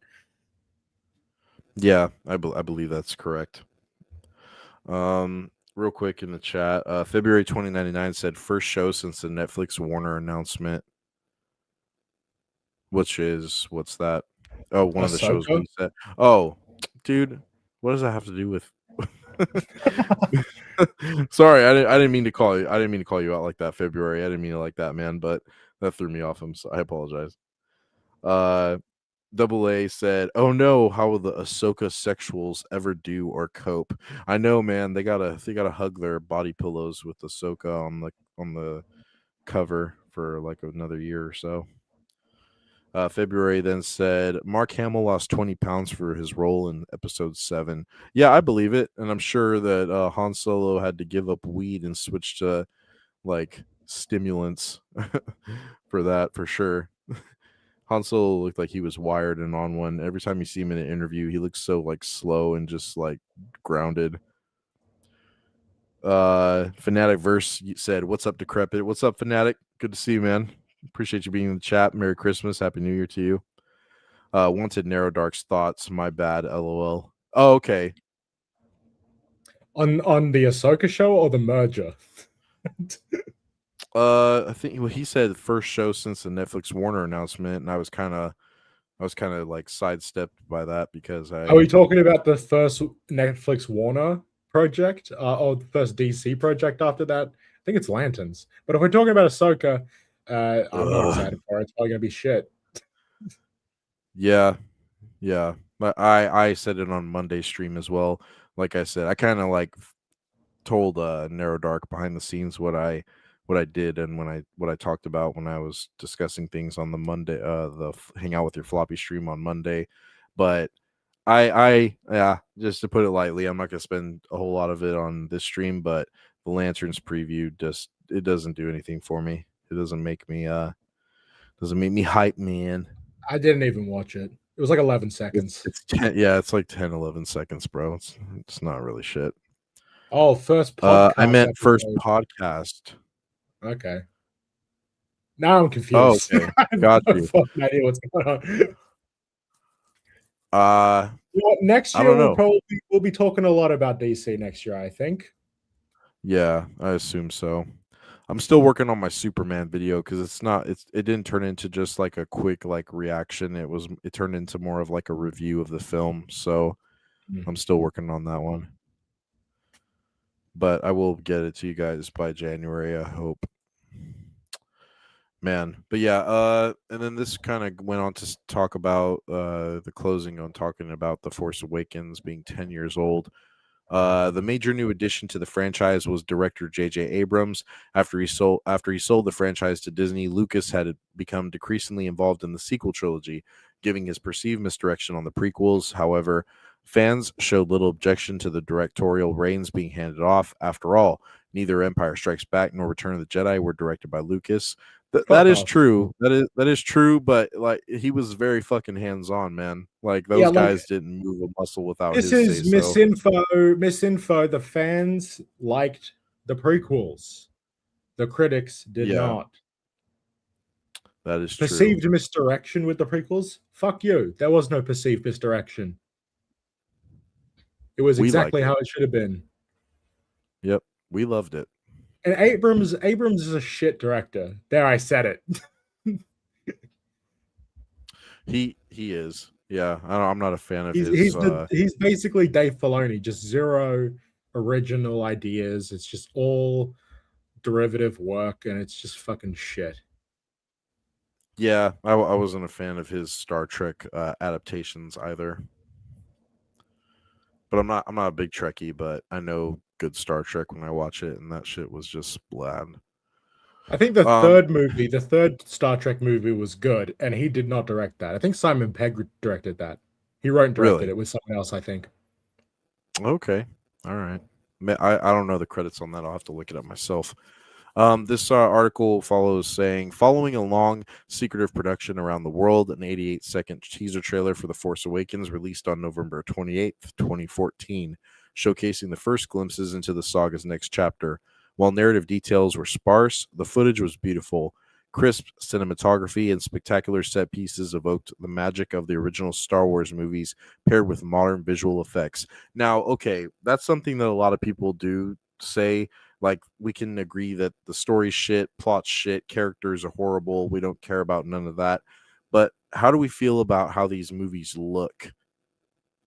Yeah, I believe that's correct. Real quick in the chat, February 2099 said first show since the Netflix Warner announcement, which is what's that? Oh, one of the shows Ahsoka. we said. Oh, dude, what does that have to do with? Sorry, I didn't mean to call you. I didn't mean to call you out like that, February. I didn't mean it like that, man. But that threw me off. I apologize. Double A said, "Oh no, how will the Ahsoka sexuals ever do or cope?" I know, man. They gotta hug their body pillows with Ahsoka on the cover for like another year or so. February then said Mark Hamill lost 20 pounds for his role in Episode 7. Yeah, I believe it, and I'm sure that Han Solo had to give up weed and switch to like stimulants for that for sure. Han Solo looked like he was wired and on one. Every time you see him in an interview, he looks so like slow and just like grounded. Fanatic Verse said, "What's up, Decrepit? What's up, Fanatic? Good to see you, man. Appreciate you being in the chat. Merry Christmas, Happy New Year to you." Wanted Narrow Dark's thoughts. My bad, LOL. Oh, okay. On the Ahsoka show or the merger? I think he said first show since the Netflix Warner announcement, and I was kind of like sidestepped by that because Are we talking about the first Netflix Warner project, or the first DC project after that? I think it's Lanterns. But if we're talking about Ahsoka, I'm not excited for it. It's probably gonna be shit. Yeah. But I said it on Monday stream as well. Like I said, I kind of like told Narrow Dark behind the scenes what I did and what I talked about when I was discussing things on the Monday the hang out with your floppy stream on Monday. But yeah, just to put it lightly, I'm not gonna spend a whole lot of it on this stream, but the Lanterns preview just it doesn't do anything for me. It doesn't make me hype, man. I didn't even watch it. It was like 11 seconds. It's 10, yeah, it's like 10, 11 seconds, bro. It's not really shit. Oh, first podcast. I meant first episode. podcast. Okay. Now I'm Oh, confused. okay. I have Got no you. fucking idea what's going on. Well, next I year don't know. we'll be talking a lot about DC next year, I think. Yeah, I assume so. I'm still working on my Superman video because it didn't turn into just like a quick like reaction. It turned into more of like a review of the film. So I'm still working on that one. But I will get it to you guys by January, I hope. Man, but yeah, and then this kind of went on to talk about the closing on talking about The Force Awakens being 10 years old. The major new addition to the franchise was director J.J. Abrams. After he sold the franchise to Disney, Lucas had become decreasingly involved in the sequel trilogy, giving his perceived misdirection on the prequels. However, fans showed little objection to the directorial reins being handed off. After all, neither Empire Strikes Back nor Return of the Jedi were directed by Lucas. That is true. That is true, but like he was very fucking hands-on, man. Like those guys didn't move a muscle without his say so. Misinfo. The fans liked the prequels. The critics did not. That is perceived true. misdirection with the prequels. Fuck you. There was no perceived misdirection. It was exactly how it should have been. Yep, we loved it. And Abrams is a shit director. There, I said it. He is. Yeah, I'm not a fan of his. He's basically Dave Filoni, just zero original ideas. It's just all derivative work, and it's just fucking shit. Yeah, I wasn't a fan of his Star Trek adaptations either. But I'm not a big Trekkie, but I know good Star Trek when I watch it, and that shit was just bland. I think the third Star Trek movie was good, and he did not direct that. I think Simon Pegg directed that. He wrote and directed it with someone else, I think. Okay. All right. I don't know the credits on that. I'll have to look it up myself. This article follows saying, following a long, secretive production around the world, an 88-second teaser trailer for The Force Awakens released on November 28th, 2014, showcasing the first glimpses into the saga's next chapter. While narrative details were sparse, the footage was beautiful. Crisp cinematography and spectacular set pieces evoked the magic of the original Star Wars movies paired with modern visual effects. Now, okay, that's something that a lot of people do say. Like, we can agree that the story shit, plot shit, characters are horrible. We don't care about none of that. But how do we feel about how these movies look?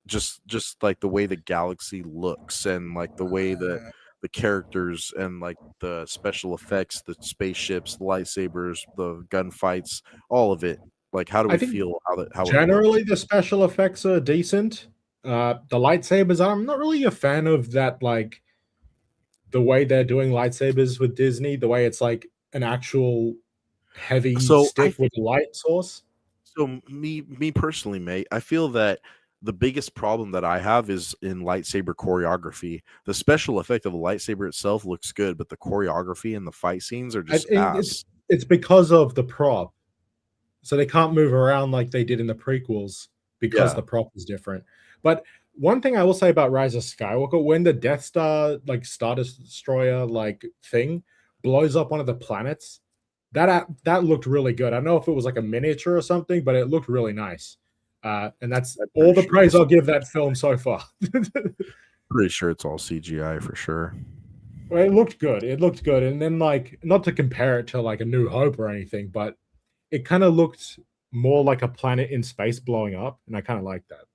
Just like the way the galaxy looks and like the way that the characters and like the special effects, the spaceships, the lightsabers, the gunfights, all of it. Like, how do I we think feel how it looks? generally the special effects are decent. The lightsabers, I'm not really a fan of that, like the way they're doing lightsabers with Disney, the way it's like an actual heavy So I stick with think a light source. so me personally, mate, I feel that the biggest problem that I have is in lightsaber choreography. The special effect of the lightsaber itself looks good, but the choreography and the fight scenes are I just think ass. it's because of the prop. So they can't move around like they did in the prequels because Yeah. the prop is different. But one thing I will say about Rise of Skywalker, when the Death Star, like Star Destroyer, like thing blows up one of the planets, that looked really good. I don't know if it was like a miniature or something, but it looked really nice. And that's I'm all pretty the sure praise that's I'll all give that film so far. pretty sure it's all CGI for sure. Well, it looked good. It looked good. And then, like, not to compare it to like a New Hope or anything, but it kind of looked more like a planet in space blowing up, and I kind of like that.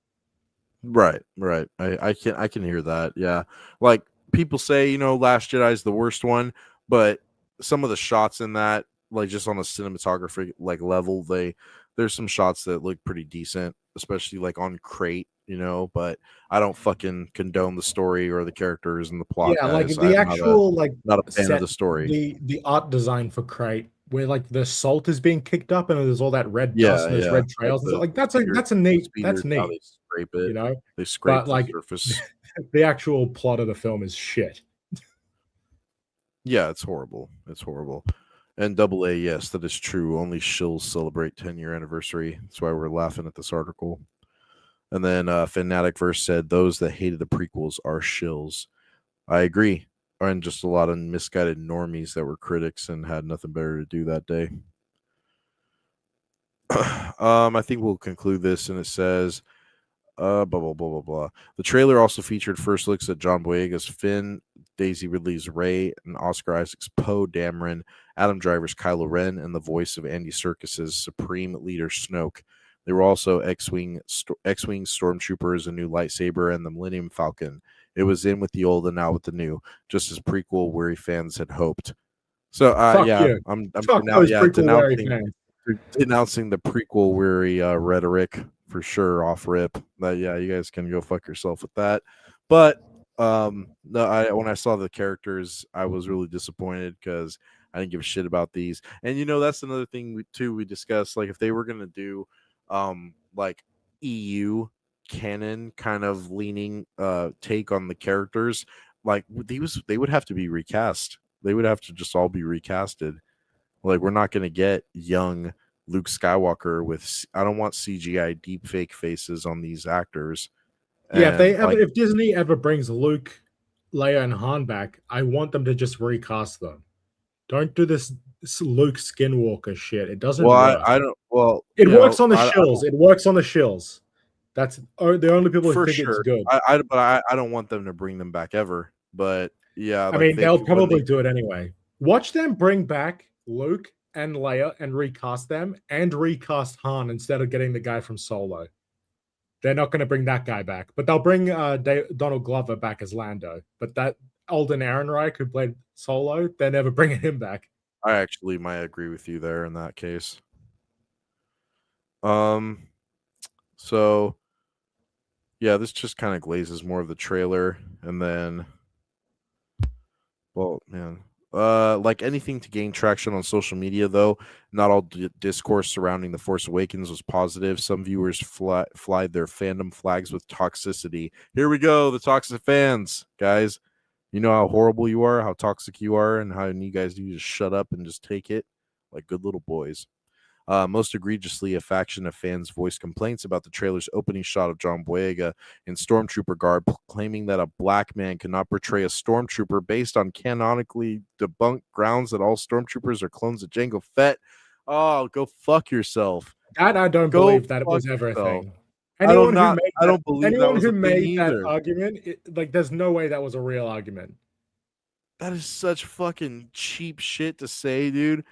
Right, right. I can hear that. Yeah. Like, people say, Last Jedi is the worst one, but some of the shots in that, like, just on a cinematography like level, there's some shots that look pretty decent, especially like on Crate, but I don't fucking condone the story or the characters and the plot, Yeah, like guys. the I'm actual like not a fan of set, the story. the art design for Crate, where like the salt is being kicked up and there's all that red dust Yeah, and there's yeah. red Like trails and stuff. the Like the speeder that's a the neat speeders, that's how neat, they scrape it. you know. They scrape But the like surface. the actual plot of the film is shit. Yeah, it's horrible. It's horrible. And double A, yes, that is true. Only shills celebrate 10-year anniversary. That's why we're laughing at this article. And then Fanatic Verse said those that hated the prequels are shills. I agree. And just a lot of misguided normies that were critics and had nothing better to do that day. I think we'll conclude this, and it says blah blah blah blah blah. The trailer also featured first looks at John Boyega's Finn, Daisy Ridley's Rey, and Oscar Isaac's Poe Dameron, Adam Driver's Kylo Ren, and the voice of Andy Serkis's Supreme Leader Snoke. There were also X-wing stormtroopers, a new lightsaber, and the Millennium Falcon. It was in with the old and out with the new, just as prequel weary fans had hoped. So Fuck yeah, you. I'm Fuck those prequel wary denouncing fans. denouncing the prequel weary rhetoric for sure off rip. But yeah, you guys can go fuck yourself with that. But no, when I saw the characters, I was really disappointed because I didn't give a shit about these. And that's another thing we discussed. Like, if they were gonna do like EU canon kind of leaning take on the characters, like they would have to be recast. They would have to just all be recasted. Like, we're not going to get young Luke Skywalker with. I don't want CGI deep fake faces on these actors. Yeah, And like, if Disney ever brings Luke, Leia, and Han back, I want them to just recast them. Don't do this Luke Skinwalker shit. It doesn't well, work. I don't. Well, It works on the I shills. don't It works on the shills. That's the only people who for think it's sure. good. But I don't want them to bring them back ever. But yeah, I like mean, they they'll when they probably do it anyway. Watch them bring back Luke and Leia and recast them and recast Han instead of getting the guy from Solo. They're not going to bring that guy back, but they'll bring Donald Glover back as Lando. But that Alden Ehrenreich who played Solo, they're never bringing him back. I actually might agree with you there in that case. Um. So yeah, this just kind of glazes more of the trailer, and then, well, man, Like anything to gain traction on social media, though, not all discourse surrounding The Force Awakens was positive. Some viewers flied their fandom flags with toxicity. Here we go, the toxic fans, guys. You know how horrible you are, how toxic you are, and how you guys need to shut up and just take it like good little boys. Most egregiously, a faction of fans voiced complaints about the trailer's opening shot of John Boyega in Stormtrooper garb, claiming that a black man cannot portray a Stormtrooper based on canonically debunked grounds that all Stormtroopers are clones of Jango Fett. Oh, go fuck yourself. That I don't Go believe that it fuck was ever a yourself. thing. Anyone who made I that, don't believe that anyone was who a thing made that either. argument, like, there's no way that was a real argument. That is such fucking cheap shit to say, dude.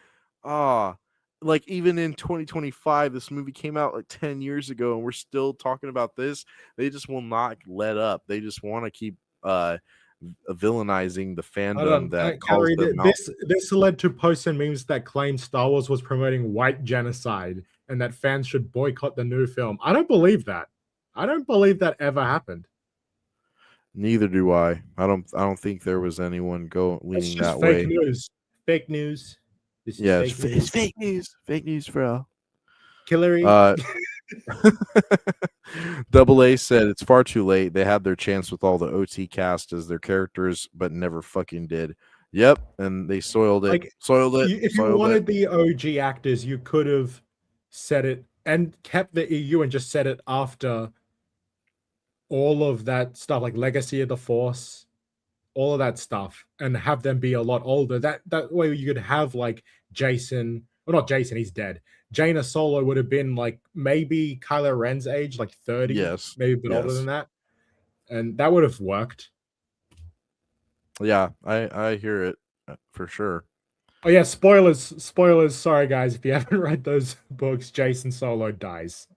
Ah, like even in 2025, this movie came out like 10 years ago, and we're still talking about this. They just will not let up. They just want to keep villainizing the Hold fandom on, that calls Kyrie, them out. this led to posts and memes that claim Star Wars was promoting white genocide and that fans should boycott the new film. I don't believe that. I don't believe that ever happened. Neither do I. I don't think there was anyone It's leaning just that fake way. news. Fake news. This is Yeah, fake news. it's fake news. Fake news, bro. Killery. Double A said it's far too late. They had their chance with all the OT cast as their characters, but never fucking did. Yep, and they soiled it. Like, Soiled it. if you Soiled it. wanted the OG actors, you could have said it and kept the EU and just said it after all of that stuff, like Legacy of the Force, all of that stuff, and have them be a lot older. That way you could have like Jason, well, not Jason, he's dead. Jaina Solo would have been like maybe Kylo Ren's age, like 30, Yes. maybe a bit older Yes. than that. And that would have worked. Yeah, I hear it for sure. Oh yeah, spoilers. Sorry guys, if you haven't read those books, Jason Solo dies.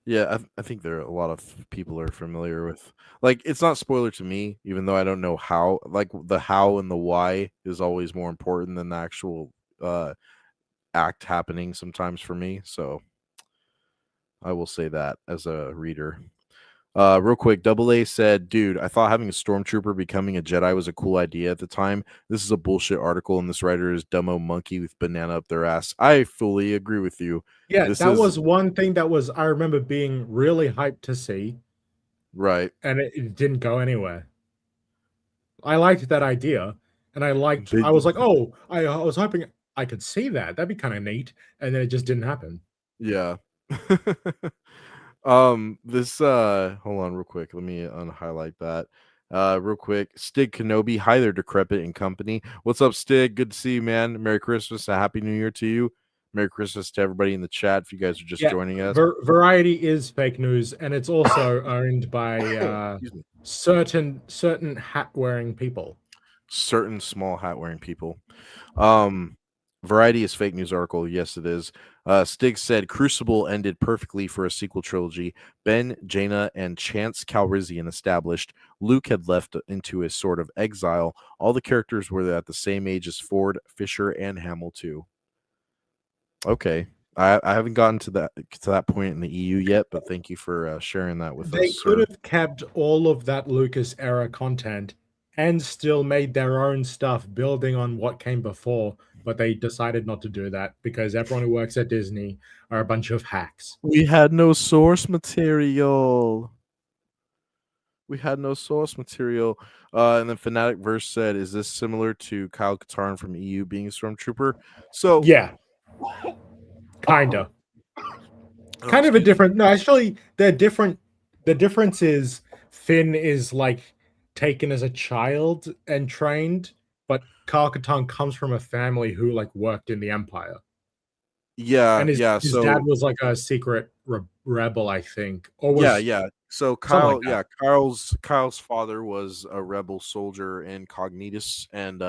Yeah, I think there are a lot of people are familiar with. Like, it's not spoiler to me, even though I don't know how. Like, the how and the why is always more important than the actual act happening sometimes for me. So I will say that as a reader. Real quick, Double A said, dude, I thought having a stormtrooper becoming a Jedi was a cool idea at the time. This is a bullshit article, and this writer is dumbo monkey with banana up their ass. I fully agree with you. Yeah, This that is was one thing that was I remember being really hyped to see, right. and it didn't go anywhere. I liked that idea, and I was like, oh, I was hoping I could see that. That'd be kind of neat, and then it just didn't happen. Yeah. This hold on real quick. Let me unhighlight that. Real quick. Stig Kenobi, hi there, Decrepit and company. What's up, Stig? Good to see you, man. Merry Christmas, a happy new year to you. Merry Christmas to everybody in the chat if you guys are just joining us. Variety is fake news, and it's also owned by certain hat wearing people. Certain small hat wearing people. Variety is fake news article. Yes, it is. Stig said Crucible ended perfectly for a sequel trilogy. Ben, Jaina, and Chance Calrissian established. Luke had left into a sort of exile. All the characters were at the same age as Ford, Fisher, and Hamill too. Okay. I haven't gotten to that point in the EU yet, but thank you for sharing that with us. They could have kept all of that Lucas era content and still made their own stuff building on what came before, but they decided not to do that because everyone who works at Disney are a bunch of hacks. We had no source material. And then Fanatic Verse said, is this similar to Kyle Katarn from EU being a stormtrooper? So yeah, kinda. Kind of a different. No, actually, they're different. The difference is Finn is like taken as a child and trained, but Kyle Katarn comes from a family who like worked in the Empire. Yeah, and his so dad was like a secret rebel, I think. Or was So Kyle, like Kyle's father was a rebel soldier in Cognitus, and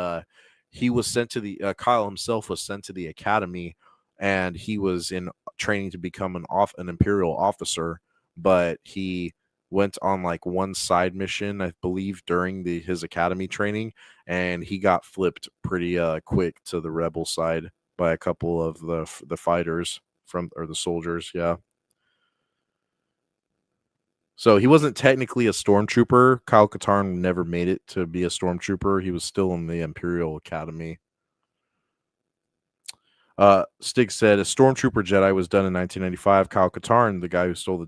he was sent to the Kyle himself was sent to the academy, and he was in training to become an Imperial officer, but he went on like one side mission, I believe, during his academy training, and he got flipped pretty quick to the rebel side by a couple of the fighters or the soldiers. Yeah. So he wasn't technically a stormtrooper. Kyle Katarn never made it to be a stormtrooper. He was still in the Imperial Academy. Stig said a stormtrooper Jedi was done in 1995. Kyle Katarn, the guy who stole the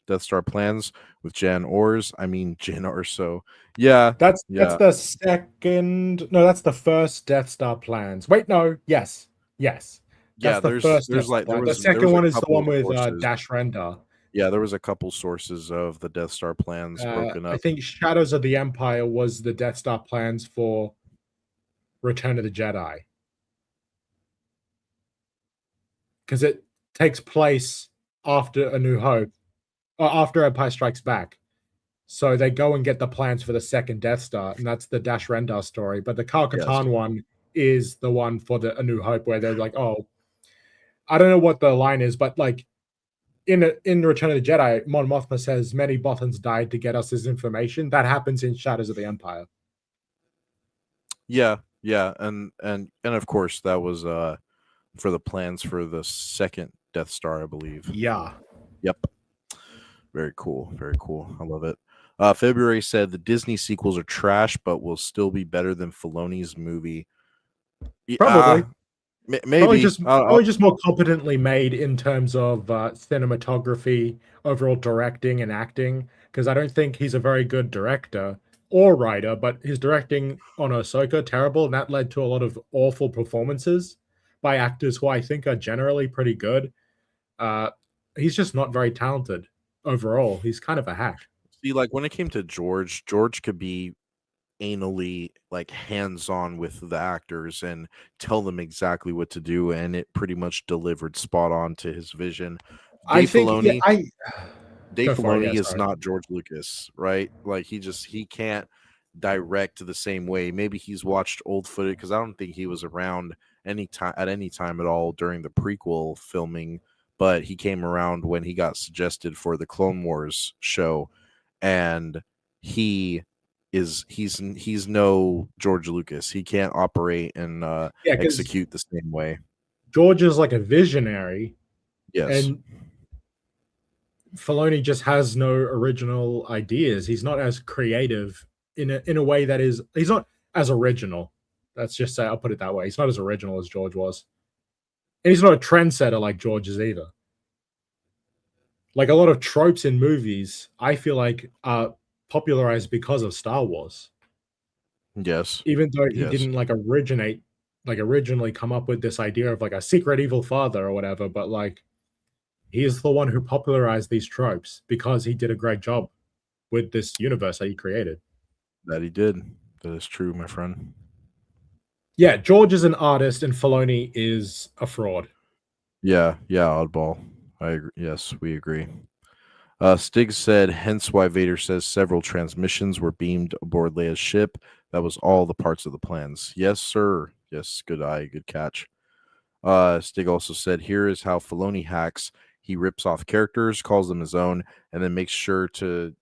Death Star plans with Jan Orso. Yeah, That's yeah, the second. No, that's the first Death Star plans. Wait, no. Yes, yes. That's yeah. the first Death There's Star like plan. The there second was a one is the couple one of with sources. Dash Render. Yeah, there was a couple sources of the Death Star plans broken I up. think Shadows of the Empire was the Death Star plans for Return of the Jedi, because it takes place after A New Hope, or after Empire Strikes Back. So they go and get the plans for the second Death Star, and that's the Dash Rendar story. But the Kyle Yes. Katarn one is the one for the A New Hope, where they're like, oh, I don't know what the line is, but like in Return of the Jedi, Mon Mothma says many Bothans died to get us this information. That happens in Shadows of the Empire. Yeah, yeah, and of course that was for the plans for the second Death Star, I believe. Yeah. Yep. Very cool. Very cool. I love it. February said the Disney sequels are trash, but will still be better than Filoni's movie. Probably. Maybe. Probably just more competently made in terms of cinematography, overall directing and acting. Because I don't think he's a very good director or writer, but his directing on Ahsoka terrible, and that led to a lot of awful performances by actors who I think are generally pretty good. He's just not very talented overall. He's kind of a hack. See, like when it came to George could be anally like hands-on with the actors and tell them exactly what to do, and it pretty much delivered spot on to his vision. Dave Filoni is not George Lucas, right? Like he can't direct the same way. Maybe he's watched old footage, because I don't think he was around any time at all during the prequel filming, but he came around when he got suggested for the Clone Wars show, and he's no George Lucas. He can't operate and execute the same way. George is like a visionary. Yes. And Filoni just has no original ideas. He's not as creative in a way that is. He's not as original. Let's just say, I'll put it that way. He's not as original as George was, and he's not a trendsetter like George is either. Like a lot of tropes in movies, I feel like are popularized because of Star Wars. Yes. Even though he didn't originally come up with this idea of like a secret evil father or whatever, but like he is the one who popularized these tropes because he did a great job with this universe that he created. That he did. That is true, my friend. Yeah, George is an artist and Filoni is a fraud. Yeah, oddball. I agree. Yes, we agree. Stig said, hence why Vader says several transmissions were beamed aboard Leia's ship. That was all the parts of the plans. Yes, sir. Yes, good eye, good catch. Stig also said, here is how Filoni hacks. He rips off characters, calls them his own, and then makes sure to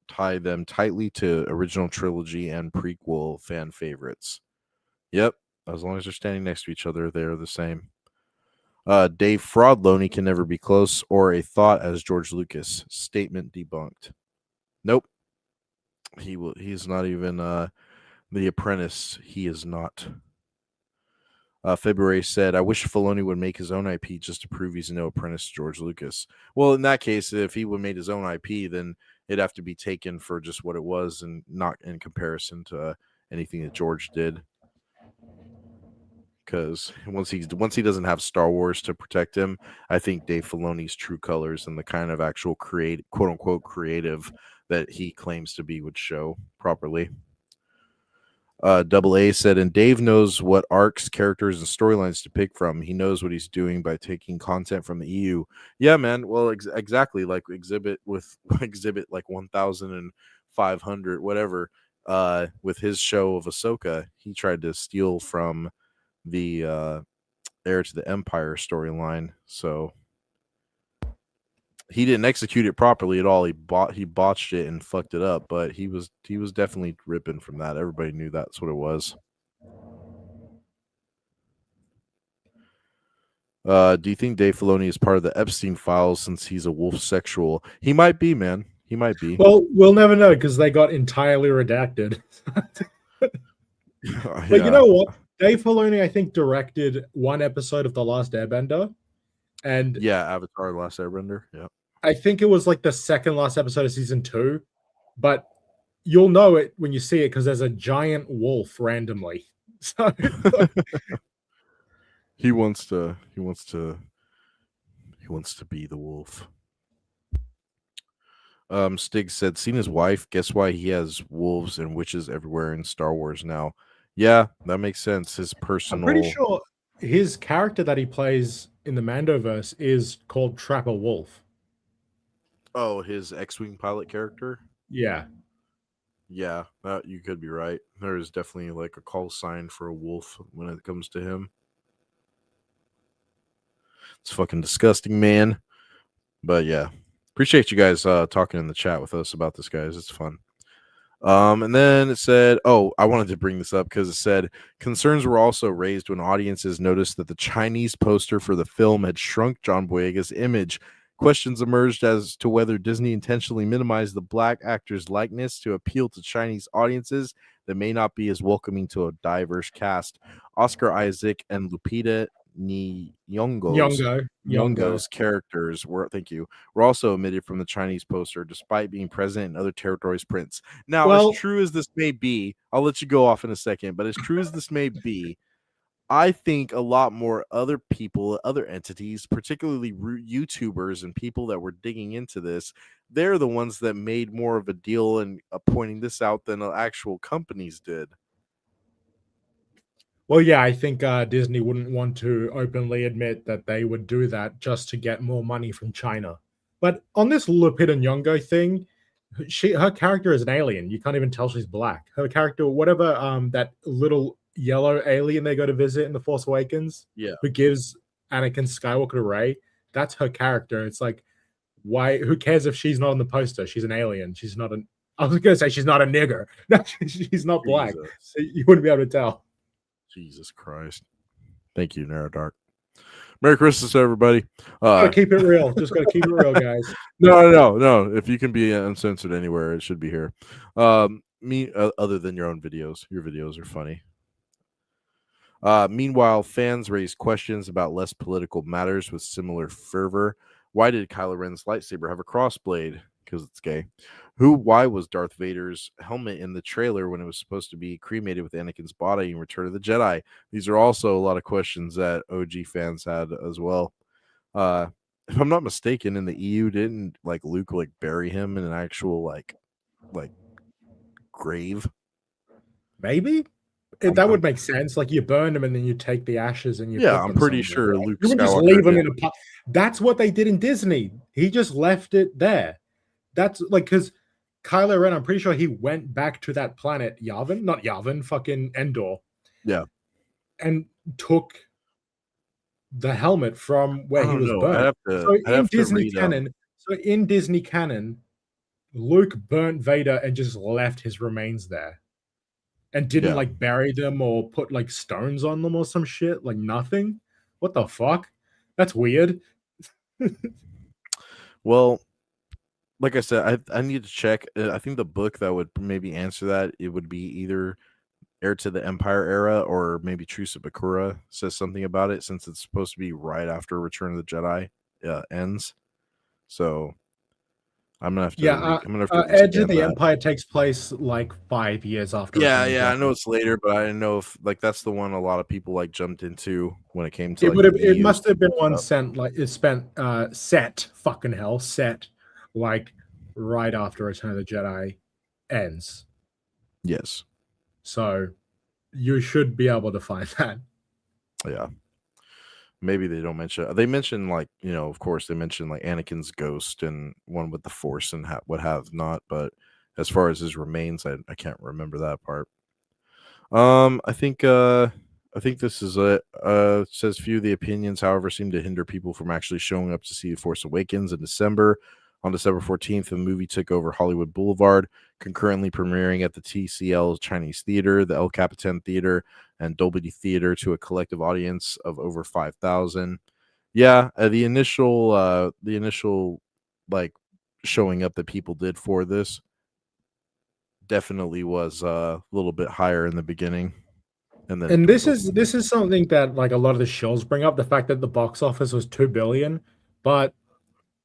tie them tightly to original trilogy and prequel fan favorites. Yep, as long as they're standing next to each other, they're the same. Dave Fraudloney can never be close or a thought as George Lucas. Statement debunked. Nope. He's not even The Apprentice. He is not. February said, I wish Filoni would make his own IP just to prove he's no apprentice to George Lucas. Well, in that case, if he would have made his own IP, then it'd have to be taken for just what it was and not in comparison to anything that George did. Because once he doesn't have Star Wars to protect him, I think Dave Filoni's true colors and the kind of actual quote unquote creative that he claims to be would show properly. Double A said, and Dave knows what arcs, characters, and storylines to pick from. He knows what he's doing by taking content from the EU. Yeah, man. Well, exactly. Like exhibit like 1,500, whatever. With his show of Ahsoka, he tried to steal from the Heir to the Empire storyline. So he didn't execute it properly at all. He botched it and fucked it up, but he was definitely ripping from that. Everybody knew that's what it was. Do you think Dave Filoni is part of the Epstein files since he's a wolf sexual? He might be, man. He might be. Well, we'll never know because they got entirely redacted. But you Yeah. know what? Dave Filoni, I think, directed one episode of The Last Airbender, and Yeah, Avatar: The Last Airbender. Yeah. I think it was like the second last episode of season 2. But you'll know it when you see it because there's a giant wolf randomly. So He wants to be the wolf. Stig said, seen his wife. Guess why he has wolves and witches everywhere in Star Wars now. Yeah, that makes sense. His I'm pretty personal. sure his character that he plays in the Mandoverse is called Trapper Wolf. Oh, his X-wing pilot character. Yeah. Yeah, you could be right. There is definitely like a call sign for a wolf when it comes to him. It's fucking disgusting, man. But yeah, appreciate you guys talking in the chat with us about this, guys. It's fun. And then it said, oh, I wanted to bring this up because it said concerns were also raised when audiences noticed that the Chinese poster for the film had shrunk John Boyega's image. Questions emerged as to whether Disney intentionally minimized the black actor's likeness to appeal to Chinese audiences that may not be as welcoming to a diverse cast. Oscar Isaac and Lupita Nyong'o. Nyong'o's characters were also omitted from the Chinese poster despite being present in other territories' prints. Now, as Well, true as this may be, I'll let you go off in a second, but as true as this may be, I think a lot more other people, other entities, particularly YouTubers and people that were digging into this, they're the ones that made more of a deal and pointing this out than actual companies did. well, yeah, I think Disney wouldn't want to openly admit that they would do that just to get more money from China. But on this Lupita Nyong'o thing, her character is an alien. You can't even tell she's black. Her character, whatever, that little yellow alien they go to visit in The Force Awakens, Yeah. who gives Anakin Skywalker to Rey, that's her character. It's like, why? Who cares if she's not on the poster? She's an alien. She's not an. I was gonna say she's not a nigger. No, she's not black. Jesus. So you wouldn't be able to tell. Jesus Christ. Thank you, Narrow Dark. Merry Christmas, everybody. Gotta keep it real. Just gotta keep it real, guys. No. If you can be uncensored anywhere, it should be here. Other than your own videos. Your videos are funny. Meanwhile, fans raised questions about less political matters with similar fervor. Why did Kylo Ren's lightsaber have a crossblade? Because it's gay. Why was Darth Vader's helmet in the trailer when it was supposed to be cremated with Anakin's body in Return of the Jedi? These are also a lot of questions that OG fans had as well. If I'm not mistaken, in the EU, didn't like Luke like bury him in an actual like grave? Maybe that would make sense. Like you burn them and then you take the ashes and you. Yeah, put I'm them pretty somewhere, sure right? Luke You would just Skywalker leave them did. in a pot. That's what they did in Disney. He just left it there. That's like because Kylo Ren, I'm pretty sure he went back to that planet Yavin, not Yavin, fucking Endor. Yeah. And took the helmet from where he was burned. So in Disney canon, Luke burnt Vader and just left his remains there. And didn't like bury them or put like stones on them or some shit. Like nothing. What the fuck? That's weird. Well, like I said, I need to check. I think the book that would maybe answer that, it would be either Heir to the Empire era or maybe Truce of Bakura says something about it since it's supposed to be right after Return of the Jedi ends. So I'm gonna have to. Edge of the Empire takes place like 5 years after. Yeah. I know it's later, but I didn't know if like that's the one a lot of people like jumped into when it came to. It must have been one set like right after Return of the Jedi ends. Yes. So you should be able to find that. Yeah. Maybe they don't mention. They mention like of course they mention like Anakin's ghost and one with the Force and what have not. But as far as his remains, I can't remember that part. I think this is it. Says few of the opinions, however, seem to hinder people from actually showing up to see The Force Awakens in December. On December 14th, the movie took over Hollywood Boulevard, concurrently premiering at the TCL Chinese Theater, the El Capitan Theater, and Dolby Theater to a collective audience of over 5,000. Yeah, the initial like showing up that people did for this definitely was a little bit higher in the beginning, and then it And dwindled. this is something that like a lot of the shows bring up, the fact that the box office was 2 billion, but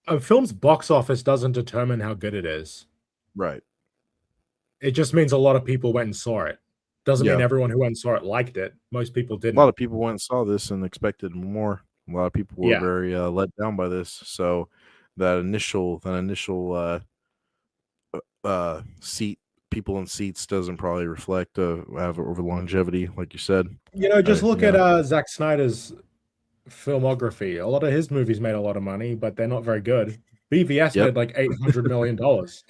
a film's box office doesn't determine how good it is. Right. It just means a lot of people went and saw it. Doesn't mean Yeah. everyone who went and saw it liked it. Most people A lot didn't. of people went and saw this and expected more. A lot of people were Yeah. very let down by this. So that initial seat people in seats doesn't probably reflect have over longevity, like you said. You know, just look at Yeah. Zack Snyder's filmography. A lot of his movies made a lot of money, but they're not very good. BVS Yep. made like $800 million,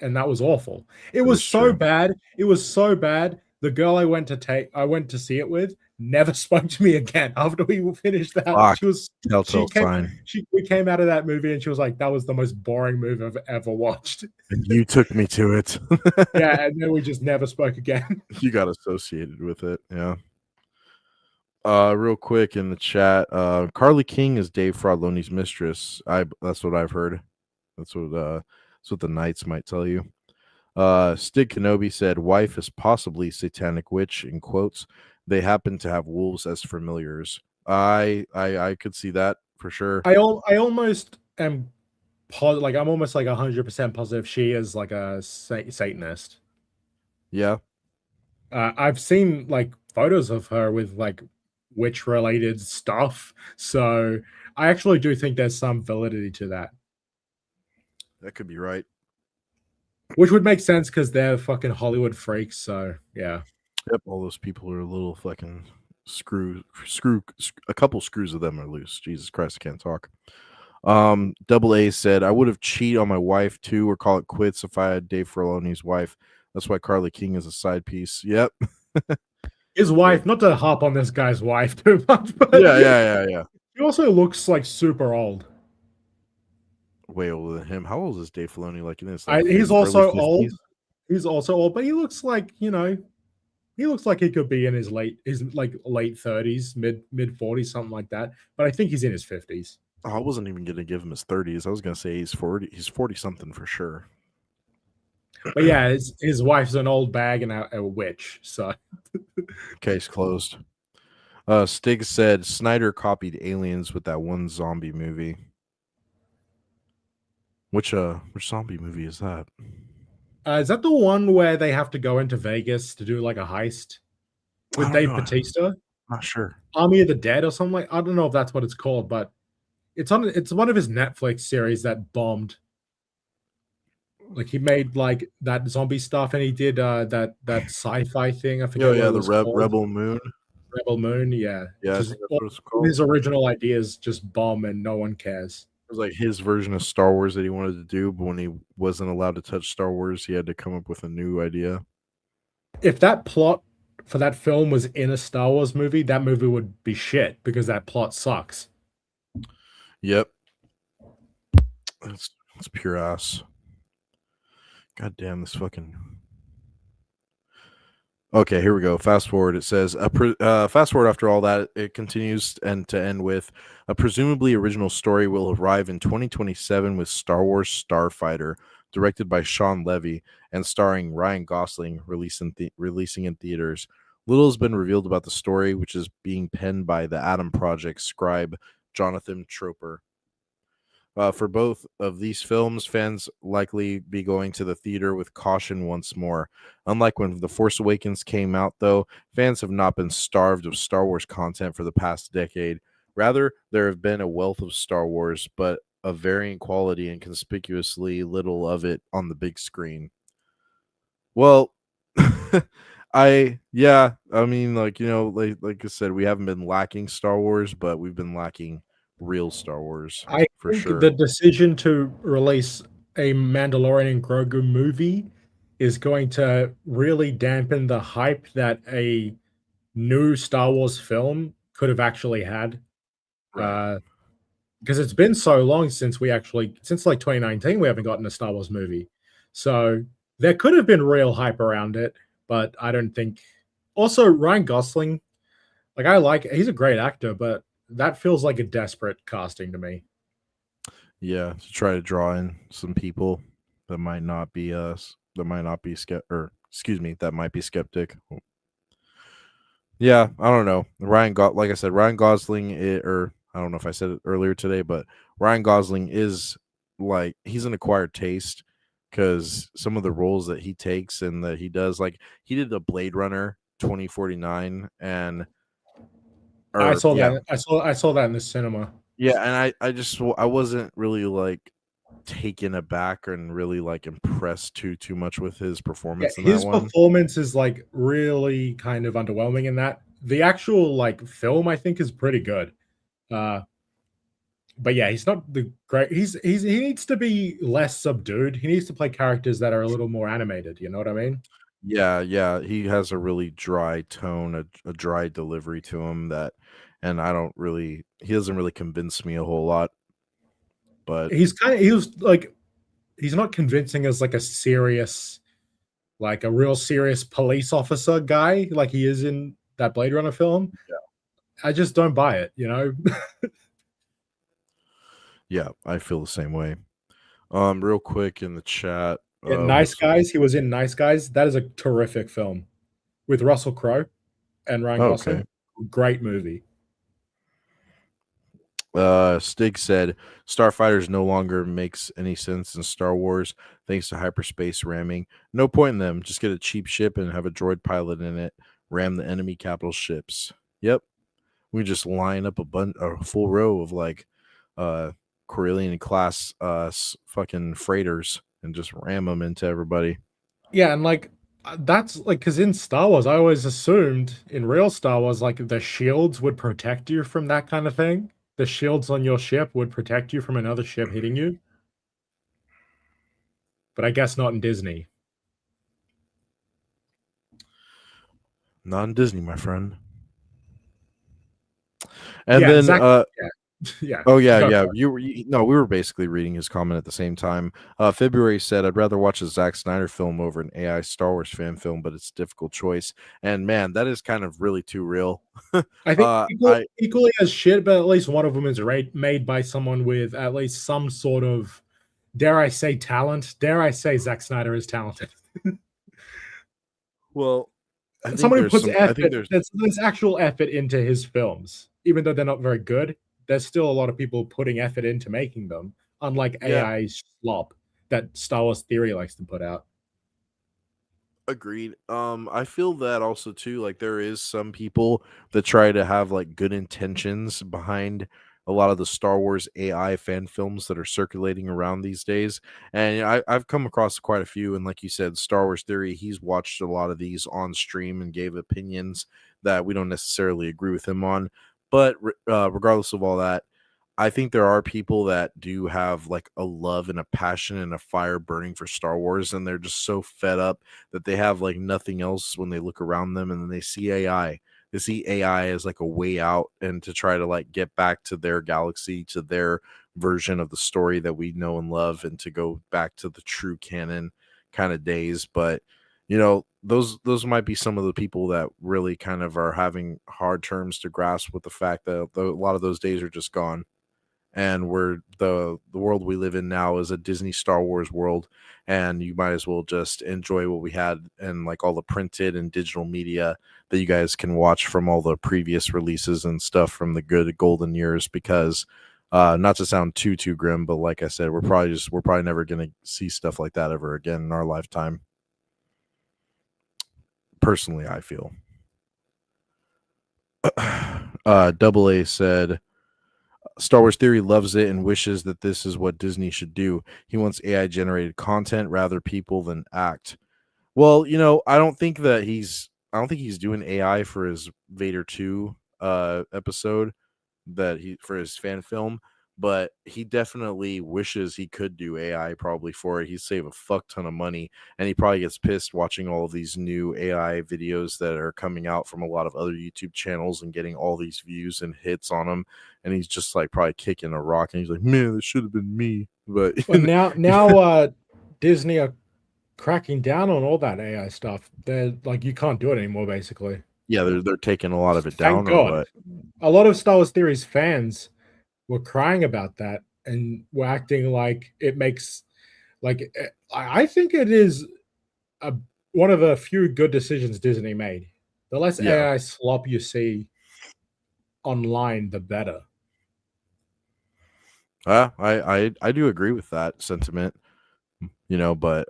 and that was awful. It That was is so true. bad. It was so bad. The girl I went to see it with never spoke to me again after we finished that. Fuck. She Telltale came sign. we came out of that movie and she was like, that was the most boring movie I've ever watched. And you took me to it. Yeah, and then we just never spoke again. You got associated with it. Yeah. Real quick in the chat, Carly King is Dave Fraudloni's mistress. That's what I've heard. That's what the knights might tell you. Stig Kenobi said, "Wife is possibly satanic witch." In quotes, they happen to have wolves as familiars. I could see that for sure. I almost am like I'm almost like 100% positive she is like a Satanist. Yeah, I've seen like photos of her with like witch related stuff, so I actually do think there's some validity to that, that could be right. which would make sense because they're fucking Hollywood freaks. So yeah, Yep, all those people are a little fucking screw. A couple screws of them are loose. Jesus Christ, I can't talk. Double A said, "I would have cheated on my wife too, or call it quits if I had Dave Filoni's wife. That's why Carly King is a side piece." Yep. his wife. Not to harp on this guy's wife too much, but Yeah. he also looks like super old. Way older than him. How old is Dave Filoni? Like in his He's early also old. 50s? He's also old, but he looks like he looks like he could be in his late 30s, mid 40s, something like that. But I think he's in his 50s. Oh, I wasn't even gonna give him his 30s. I was gonna say he's 40. He's 40 something for sure. But yeah, his wife's an old bag and a witch. So Case closed. Stig said Snyder copied Aliens with that one zombie movie. Which zombie movie is that? is that the one where they have to go into Vegas to do like a heist I with don't Dave know. Bautista? Not sure. Army of the Dead or something like. I don't know if that's what it's called, but it's one of his Netflix series that bombed. Like he made like that zombie stuff, and he did that sci-fi thing. I forget what it The was called. Rebel Moon. Rebel Moon, yeah. Yeah, I Just think that's all what it's called. his original ideas just bomb and no one cares. It was like his version of Star Wars that he wanted to do, but when he wasn't allowed to touch Star Wars, he had to come up with a new idea. If that plot for that film was in a Star Wars movie, that movie would be shit because that plot sucks. Yep. That's pure ass. God damn this fucking. Okay, here we go. Fast forward. It says, fast forward after all that, it continues and to end with a presumably original story will arrive in 2027 with Star Wars Starfighter, directed by Sean Levy and starring Ryan Gosling, releasing in theaters. Little has been revealed about the story, which is being penned by the Adam Project scribe Jonathan Troper. For both of these films, fans likely be going to the theater with caution once more. Unlike when The Force Awakens came out, though, fans have not been starved of Star Wars content for the past decade. Rather, there have been a wealth of Star Wars, but of varying quality and conspicuously little of it on the big screen. Well, I mean, like I said, we haven't been lacking Star Wars, but we've been lacking real Star Wars I for think sure. the decision to release a Mandalorian and Grogu movie is going to really dampen the hype that a new Star Wars film could have actually had. Right. Because it's been so long since since like 2019, we haven't gotten a Star Wars movie. So there could have been real hype around it, but I don't think. Also, Ryan Gosling, he's a great actor, but that feels like a desperate casting to me. Yeah, to try to draw in some people that might not be us. That might not be or excuse me, that might be skeptic. Yeah, I don't know. Like I said, Ryan Gosling, or I don't know if I said it earlier today, but Ryan Gosling is like he's an acquired taste because some of the roles that he takes and that he does, like he did the Blade Runner 2049, and I or saw yeah, that. I saw that in the cinema. yeah, and I wasn't really like taken aback and really like impressed too much with his Yeah, performance in that his one. performance is like really kind of underwhelming in that. The actual like film, I think, is pretty good. Uh, but yeah, he's not the great. He needs to be less subdued. He needs to play characters that are a little more animated. You know what I mean? Yeah, yeah, he has a really dry tone, a dry delivery to him that, and I don't really, he doesn't really convince me a whole lot. But He was like he's not convincing as like a serious, like a real serious police officer guy like he is in that Blade Runner film. I just don't buy it. You know? yeah, I feel the same way. Real quick in the chat, Yeah, what's Nice Guys. He was in Nice Guys. That is a terrific film with Russell Crowe and Ryan oh, okay. Gosling. Great movie. Stig said Starfighters no longer makes any sense in Star Wars thanks to hyperspace ramming. No point in them. Just get a cheap ship and have a droid pilot in it. Ram the enemy capital ships. Yep. We just line up a full row of like Corellian class fucking freighters and just ram them into everybody. Yeah, and like that's like because in Star Wars, I always assumed in real Star Wars, like the shields would protect you from that kind of thing. The shields on your ship would protect you from another ship hitting you. But I guess not in Disney. Not in Disney, my friend. And Yeah, then Zach. Yeah, yeah. oh yeah, Go yeah. for it. No, we were basically reading his comment at the same time. February said, "I'd rather watch a Zack Snyder film over an AI Star Wars fan film, but it's a difficult choice." And man, that is kind of really too real. I think I equally as shit, but at least one of them is made by someone with at least some sort of, dare I say, talent. Dare I say, Zack Snyder is talented. well, I think Someone who there's puts some. I think effort, there's there's actual effort into his films, even though they're not very good. There's still a lot of people putting effort into making them, unlike yeah. AI slop that Star Wars Theory likes to put out. Agreed. I feel that also too. Like there is some people that try to have like good intentions behind a lot of the Star Wars AI fan films that are circulating around these days. And I've come across quite a few. And like you said, Star Wars Theory, he's watched a lot of these on stream and gave opinions that we don't necessarily agree with him on. But regardless of all that, I think there are people that do have like a love and a passion and a fire burning for Star Wars, and they're just so fed up that they have like nothing else when they look around them, and then they see AI. They see AI as like a way out and to try to like get back to their galaxy, to their version of the story that we know and love, and to go back to the true canon kind of days. But those might be some of the people that really kind of are having hard terms to grasp with the fact that a lot of those days are just gone, and we're the world we live in now is a Disney Star Wars world, and you might as well just enjoy what we had and like all the printed and digital media that you guys can watch from all the previous releases and stuff from the good golden years, because not to sound too grim, but like I said, we're probably never going to see stuff like that ever again in our lifetime. Personally, I feel. Double A said Star Wars Theory loves it and wishes that this is what Disney should do. He wants AI generated content rather people than act. Well, I don't think he's doing AI for his Vader 2 episode that he for his fan film, but he definitely wishes he could do AI probably for it. He'd save a fuck ton of money, and he probably gets pissed watching all of these new AI videos that are coming out from a lot of other YouTube channels and getting all these views and hits on them, and he's just like probably kicking a rock, and he's like, man, this should have been me. But Well, now Disney are cracking down on all that AI stuff. They're like, you can't do it anymore, basically. yeah, they're taking a lot of it Thank down, or God. what? A lot of Star Wars Theory's fans were crying about that and were acting like it makes Like, I think it is a, one of the few good decisions Disney made. The less Yeah. AI slop you see online, the better. I do agree with that sentiment, but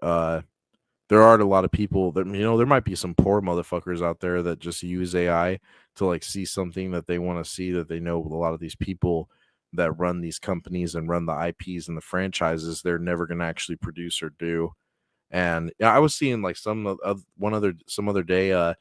there are a lot of people that there might be some poor motherfuckers out there that just use AI to like see something that they want to see, that they know a lot of these people that run these companies and run the IPs and the franchises, they're never going to actually produce or do. And yeah, I was seeing like some other day,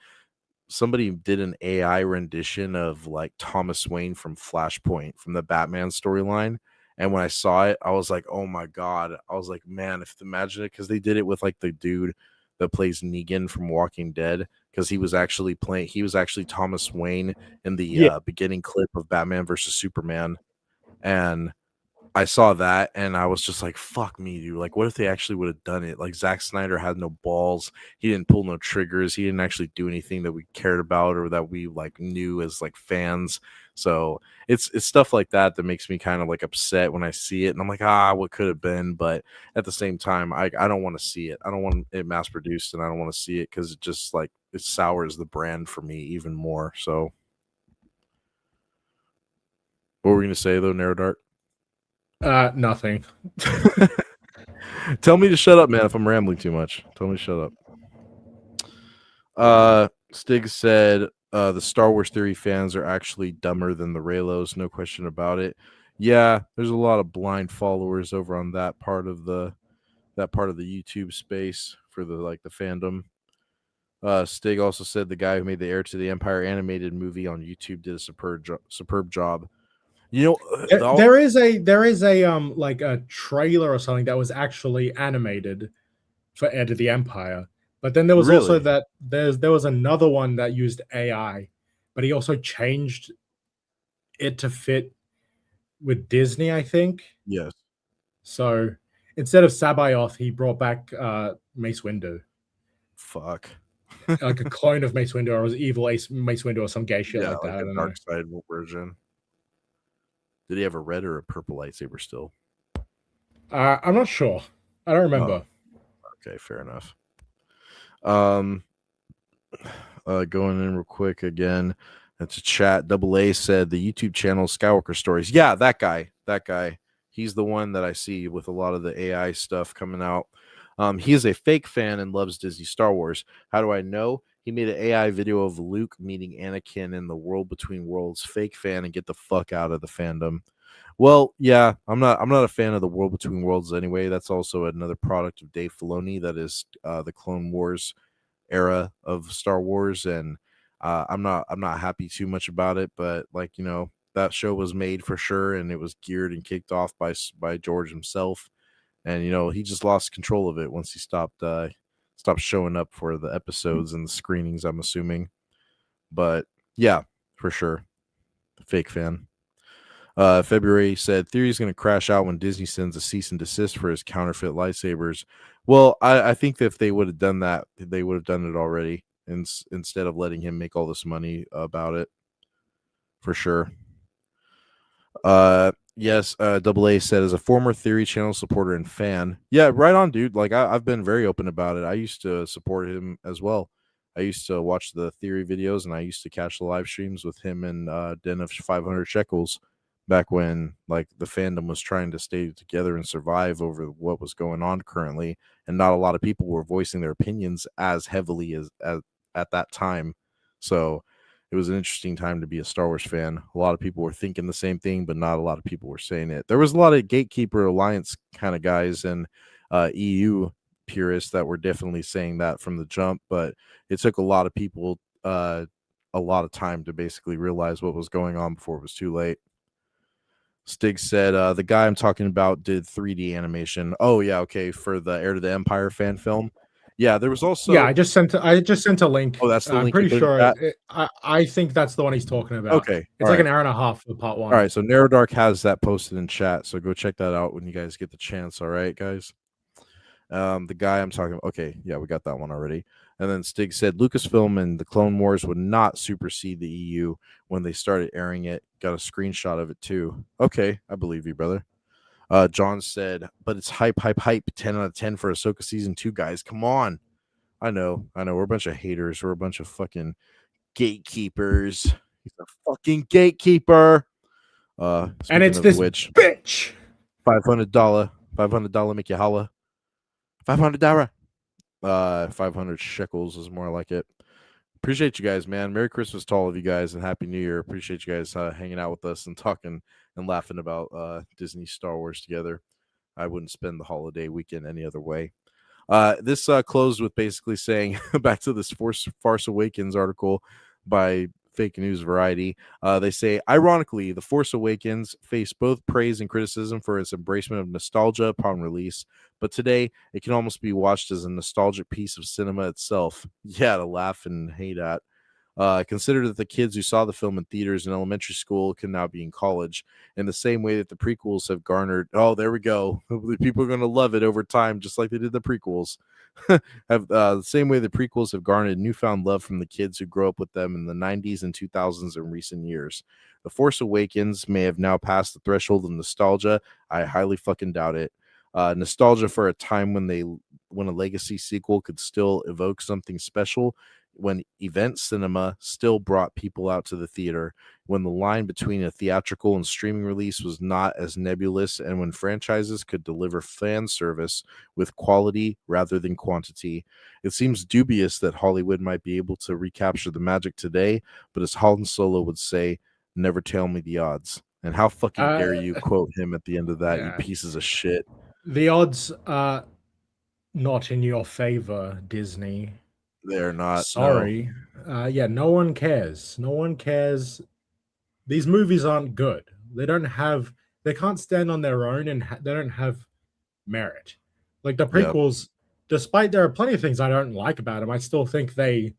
somebody did an AI rendition of like Thomas Wayne from Flashpoint from the Batman storyline. And when I saw it, I was like, oh my God. I was like, man, if imagine it, because they did it with like the dude that plays Negan from Walking Dead, because he was actually Thomas Wayne in the Yeah, beginning clip of Batman versus Superman. And I saw that and I was just like, fuck me, dude. Like, what if they actually would have done it? Like, Zack Snyder had no balls. He didn't pull no triggers. He didn't actually do anything that we cared about or that we like knew as like fans. So it's stuff like that that makes me kind of like upset when I see it. And I'm like, what could have been? But at the same time, I don't want to see it. I don't want it mass produced and I don't want to see it because it just like it sours the brand for me even more. So what were we gonna say though, Neurodart? nothing. Tell me to shut up, man, if I'm rambling too much. Tell me to shut up. Stig said the Star Wars theory fans are actually dumber than the Raylos, no question about it. Yeah, there's a lot of blind followers over on that part of the YouTube space for the fandom. Stig also said the guy who made the Heir to the Empire animated movie on YouTube did a superb job. You know, There is a like a trailer or something that was actually animated for Heir to the Empire. But then there was also really, that there was another one that used AI, but he also changed it to fit with Disney, I think. yes, So instead of Sabayoth, he brought back Mace Windu, fuck, like a clone of Mace Windu, or was evil Mace Windu, or some gay shit yeah, like that. like I a don't know. dark side version. Did he have a red or a purple lightsaber still? I'm not sure. I don't Oh, remember. okay, fair enough. Um, going in real quick again. That's a chat. Double A said the YouTube channel Skywalker Stories. Yeah, that guy. That guy. He's the one that I see with a lot of the AI stuff coming out. He is a fake fan and loves Disney Star Wars. How do I know? He made an AI video of Luke meeting Anakin in the World Between Worlds. Fake fan and get the fuck out of the fandom. Well, yeah, I'm not a fan of the World Between Worlds anyway. That's also another product of Dave Filoni. That is the Clone Wars era of Star Wars, and I'm not happy too much about it. But like that show was made for sure, and it was geared and kicked off by George himself, and he just lost control of it once he stopped showing up for the episodes and the screenings. I'm assuming, but yeah, for sure, fake fan. February said Theory is going to crash out when Disney sends a cease and desist for his counterfeit lightsabers. Well, I think that if they would have done that, they would have done it already, instead of letting him make all this money about it, for sure. Yes, Double A said as a former Theory channel supporter and fan, yeah, right on, dude. Like I've been very open about it. I used to support him as well. I used to watch the Theory videos, and I used to catch the live streams with him and Den of 500 Shekels back when like the fandom was trying to stay together and survive over what was going on currently, and not a lot of people were voicing their opinions as heavily as at that time. So it was an interesting time to be a Star Wars fan. A lot of people were thinking the same thing, but not a lot of people were saying it. There was a lot of gatekeeper alliance kind of guys and EU purists that were definitely saying that from the jump, but it took a lot of people a lot of time to basically realize what was going on before it was too late. Stig said the guy I'm talking about did 3D animation. Oh yeah, okay, for the Heir to the Empire fan film. Yeah, there was Yeah, also. I just sent a link. Oh, that's the I'm link you pretty put in sure chat. I think that's the one he's talking about. Okay, It's like an hour and a half for part all one. right. So Narrow Dark has that posted in chat, so go check that out when you guys get the chance. All right, guys. The guy I'm talking about. Okay, yeah, we got that one already. And then Stig said Lucasfilm and the Clone Wars would not supersede the EU when they started airing it. Got a screenshot of it too. Okay, I believe you, brother. John said, but it's hype, hype, hype. 10 out of 10 for Ahsoka season 2, guys. Come on. I know. We're a bunch of haters. We're a bunch of fucking gatekeepers. He's a fucking gatekeeper. And Speaking it's of this which, bitch. $500 make you holla. $500. 500 shekels is more like it. Appreciate you guys, man. Merry Christmas to all of you guys and Happy New Year. Appreciate you guys hanging out with us and talking and laughing about Disney Star Wars together. I wouldn't spend the holiday weekend any other way. This closed with basically saying back to this Force Awakens article by Fake News Variety. They say, ironically, The Force Awakens faced both praise and criticism for its embracement of nostalgia upon release, but today it can almost be watched as a nostalgic piece of cinema itself. Yeah, to laugh and hate at. Consider that the kids who saw the film in theaters in elementary school can now be in college, in the same way that the prequels have garnered. Oh, there we go. People are going to love it over time, just like they did the prequels. Have the same way the prequels have garnered newfound love from the kids who grew up with them in the 90s and 2000s in recent years. The Force Awakens may have now passed the threshold of nostalgia. I highly fucking doubt it. Nostalgia for a time when a legacy sequel could still evoke something special, when event cinema still brought people out to the theater, when the line between a theatrical and streaming release was not as nebulous, and when franchises could deliver fan service with quality rather than quantity. It seems dubious that Hollywood might be able to recapture the magic today, but as Han Solo would say, never tell me the odds. And how fucking dare you quote him at the end of that, Yeah. you pieces of shit. The odds are not in your favor, Disney. They're not. Sorry. No. Yeah, no one cares. No one cares. These movies aren't good. They can't stand on their own, and they don't have merit. Like the prequels, despite there are plenty of things I don't like about them, I still think they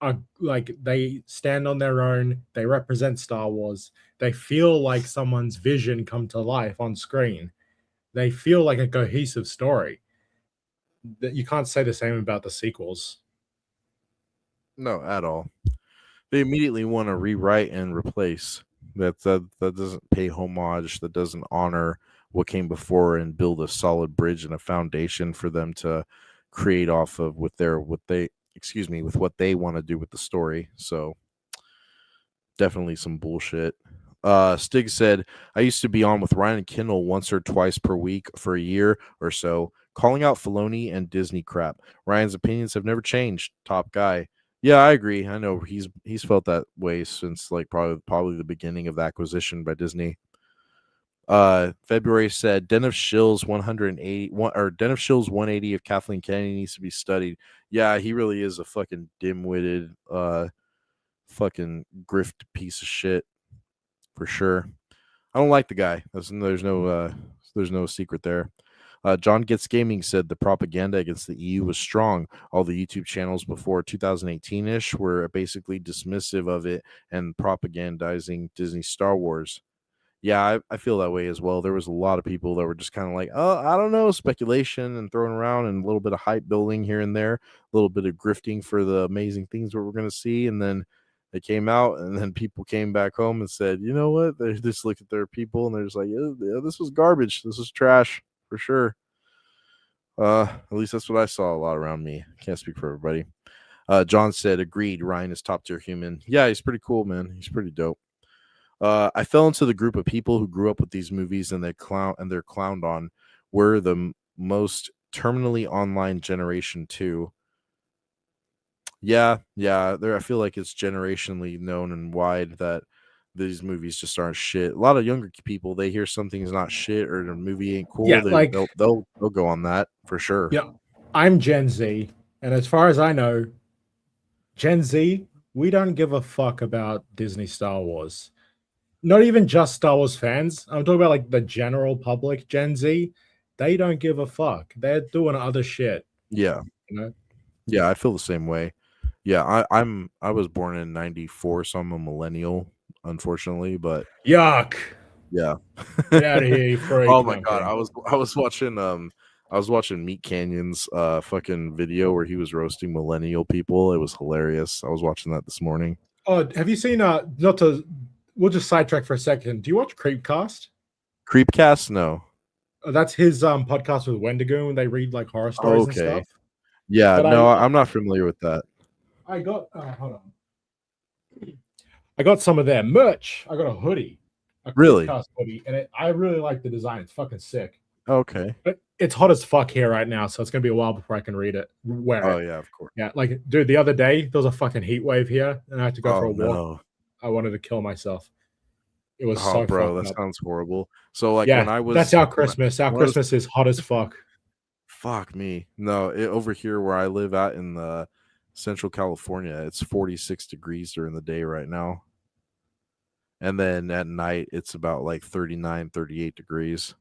are they stand on their own. They represent Star Wars. They feel like someone's vision come to life on screen. They feel like a cohesive story. That you can't say the same about the sequels. No, at all. They immediately want to rewrite and replace. That doesn't pay homage. That doesn't honor what came before and build a solid bridge and a foundation for them to create off of with what they want to do with the story. So definitely some bullshit. Stig said, I used to be on with Ryan and Kindle once or twice per week for a year or so, calling out Filoni and Disney crap. Ryan's opinions have never changed. Top guy. Yeah, I agree. I know he's felt that way since like probably the beginning of the acquisition by Disney. February said Den of Shills 180 or Den of Shills 180 of Kathleen Kennedy needs to be studied. Yeah, he really is a fucking dim-witted fucking grift piece of shit for sure. I don't like the guy. There's no secret there. John Gets Gaming said the propaganda against the EU was strong. All the YouTube channels before 2018-ish were basically dismissive of it and propagandizing Disney Star Wars. Yeah, I feel that way as well. There was a lot of people that were just kind of like, oh, I don't know, speculation and throwing around and a little bit of hype building here and there, a little bit of grifting for the amazing things that we're going to see. And then they came out, and then people came back home and said, you know what? They just looked at their people and they're just like, yeah, this was garbage. This was trash for sure. At least that's what I saw a lot around me. Can't speak for everybody. John said, agreed. Ryan is top tier human. Yeah, he's pretty cool, man. He's pretty dope. I fell into the group of people who grew up with these movies and they're clowned on. We're the most terminally online generation too. Yeah. There, I feel like it's generationally known and wide that these movies just aren't shit. A lot of younger people, they hear something's not shit or the movie ain't cool. Yeah, they'll go on that for sure. Yeah, I'm Gen Z, and as far as I know, Gen Z, we don't give a fuck about Disney Star Wars. Not even just Star Wars fans. I'm talking about like the general public. Gen Z, they don't give a fuck. They're doing other shit. Yeah. You know? Yeah, I feel the same way. Yeah, I was born in '94, so I'm a millennial, unfortunately. But yuck. Yeah. Get out of here, you freak. Oh my god, I was watching Meat Canyon's fucking video where he was roasting millennial people. It was hilarious. I was watching that this morning. Oh, have you seen we'll just sidetrack for a second. Do you watch Creepcast? Creepcast? No. That's his podcast with Wendigo, and they read like horror stories and Okay. stuff. Yeah, But no, I'm not familiar with that. I got hold on. I got some of their merch. I got a hoodie, a Really? Quickcast hoodie, and I really like the design. It's fucking sick. Okay. But it's hot as fuck here right now, so it's gonna be a while before I can wear Oh it. yeah, of course. Yeah, like dude, the other day there was a fucking heat wave here, and I had to go for Oh a walk. no. I wanted to kill myself. It was Oh so bro, fucked that up. sounds horrible. So like Yeah, that's our when I Christmas. Our when I was Christmas is hot as fuck. fuck me. No, over here where I live at in the Central California, it's 46 degrees during the day right now. And then at night it's about like 39, 38 degrees.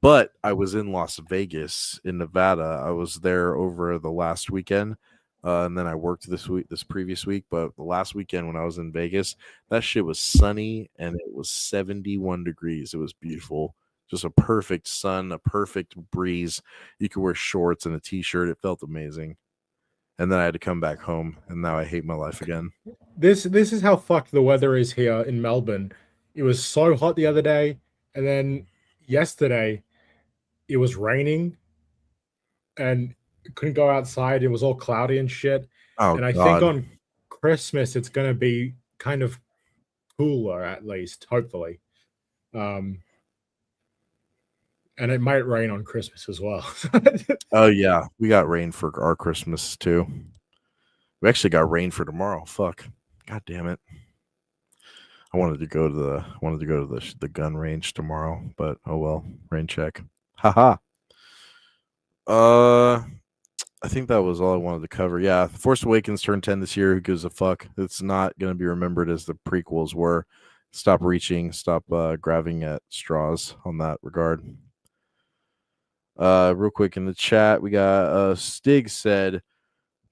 But I was in Las Vegas in Nevada. I was there over the last weekend. And then I worked this previous week. But the last weekend when I was in Vegas, that shit was sunny and it was 71 degrees. It was beautiful. Just a perfect sun, a perfect breeze. You could wear shorts and a t-shirt. It felt amazing. And then I had to come back home, and now I hate my life again. This is how fucked the weather is here in Melbourne. It was so hot the other day, and then yesterday it was raining and couldn't go outside. It was all cloudy and shit. Oh And I think God. on Christmas it's gonna be kind of cooler at least, hopefully. Um, and it might rain on Christmas as well. Oh yeah, we got rain for our Christmas too. We actually got rain for tomorrow. Fuck. God damn it. I wanted to go to the gun range tomorrow, but oh well. Rain check. Haha. Uh I think that was all I wanted to cover. Yeah, Force Awakens turned 10 this year. Who gives a fuck? It's not going to be remembered as the prequels were. Stop reaching, stop grabbing at straws on that regard. Real quick in the chat, we got Stig said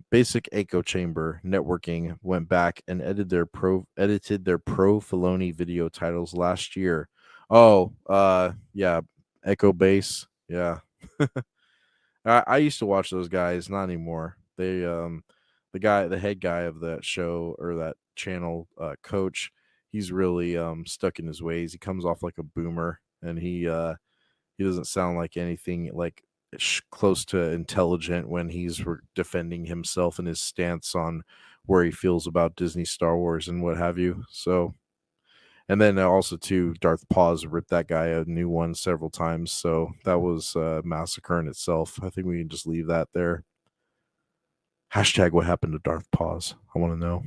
Basic Echo Chamber Networking went back and edited their pro Filoni video titles last year. Oh, yeah, Echo Base. Yeah. I used to watch those guys, not anymore. They the head guy of that show or that channel, coach, he's really stuck in his ways. He comes off like a boomer, and he doesn't sound like anything like close to intelligent when he's defending himself and his stance on where he feels about Disney, Star Wars, and what have you. So, and then also too, Darth Paws ripped that guy a new one several times. So that was a massacre in itself. I think we can just leave that there. Hashtag what happened to Darth Paws? I want to know.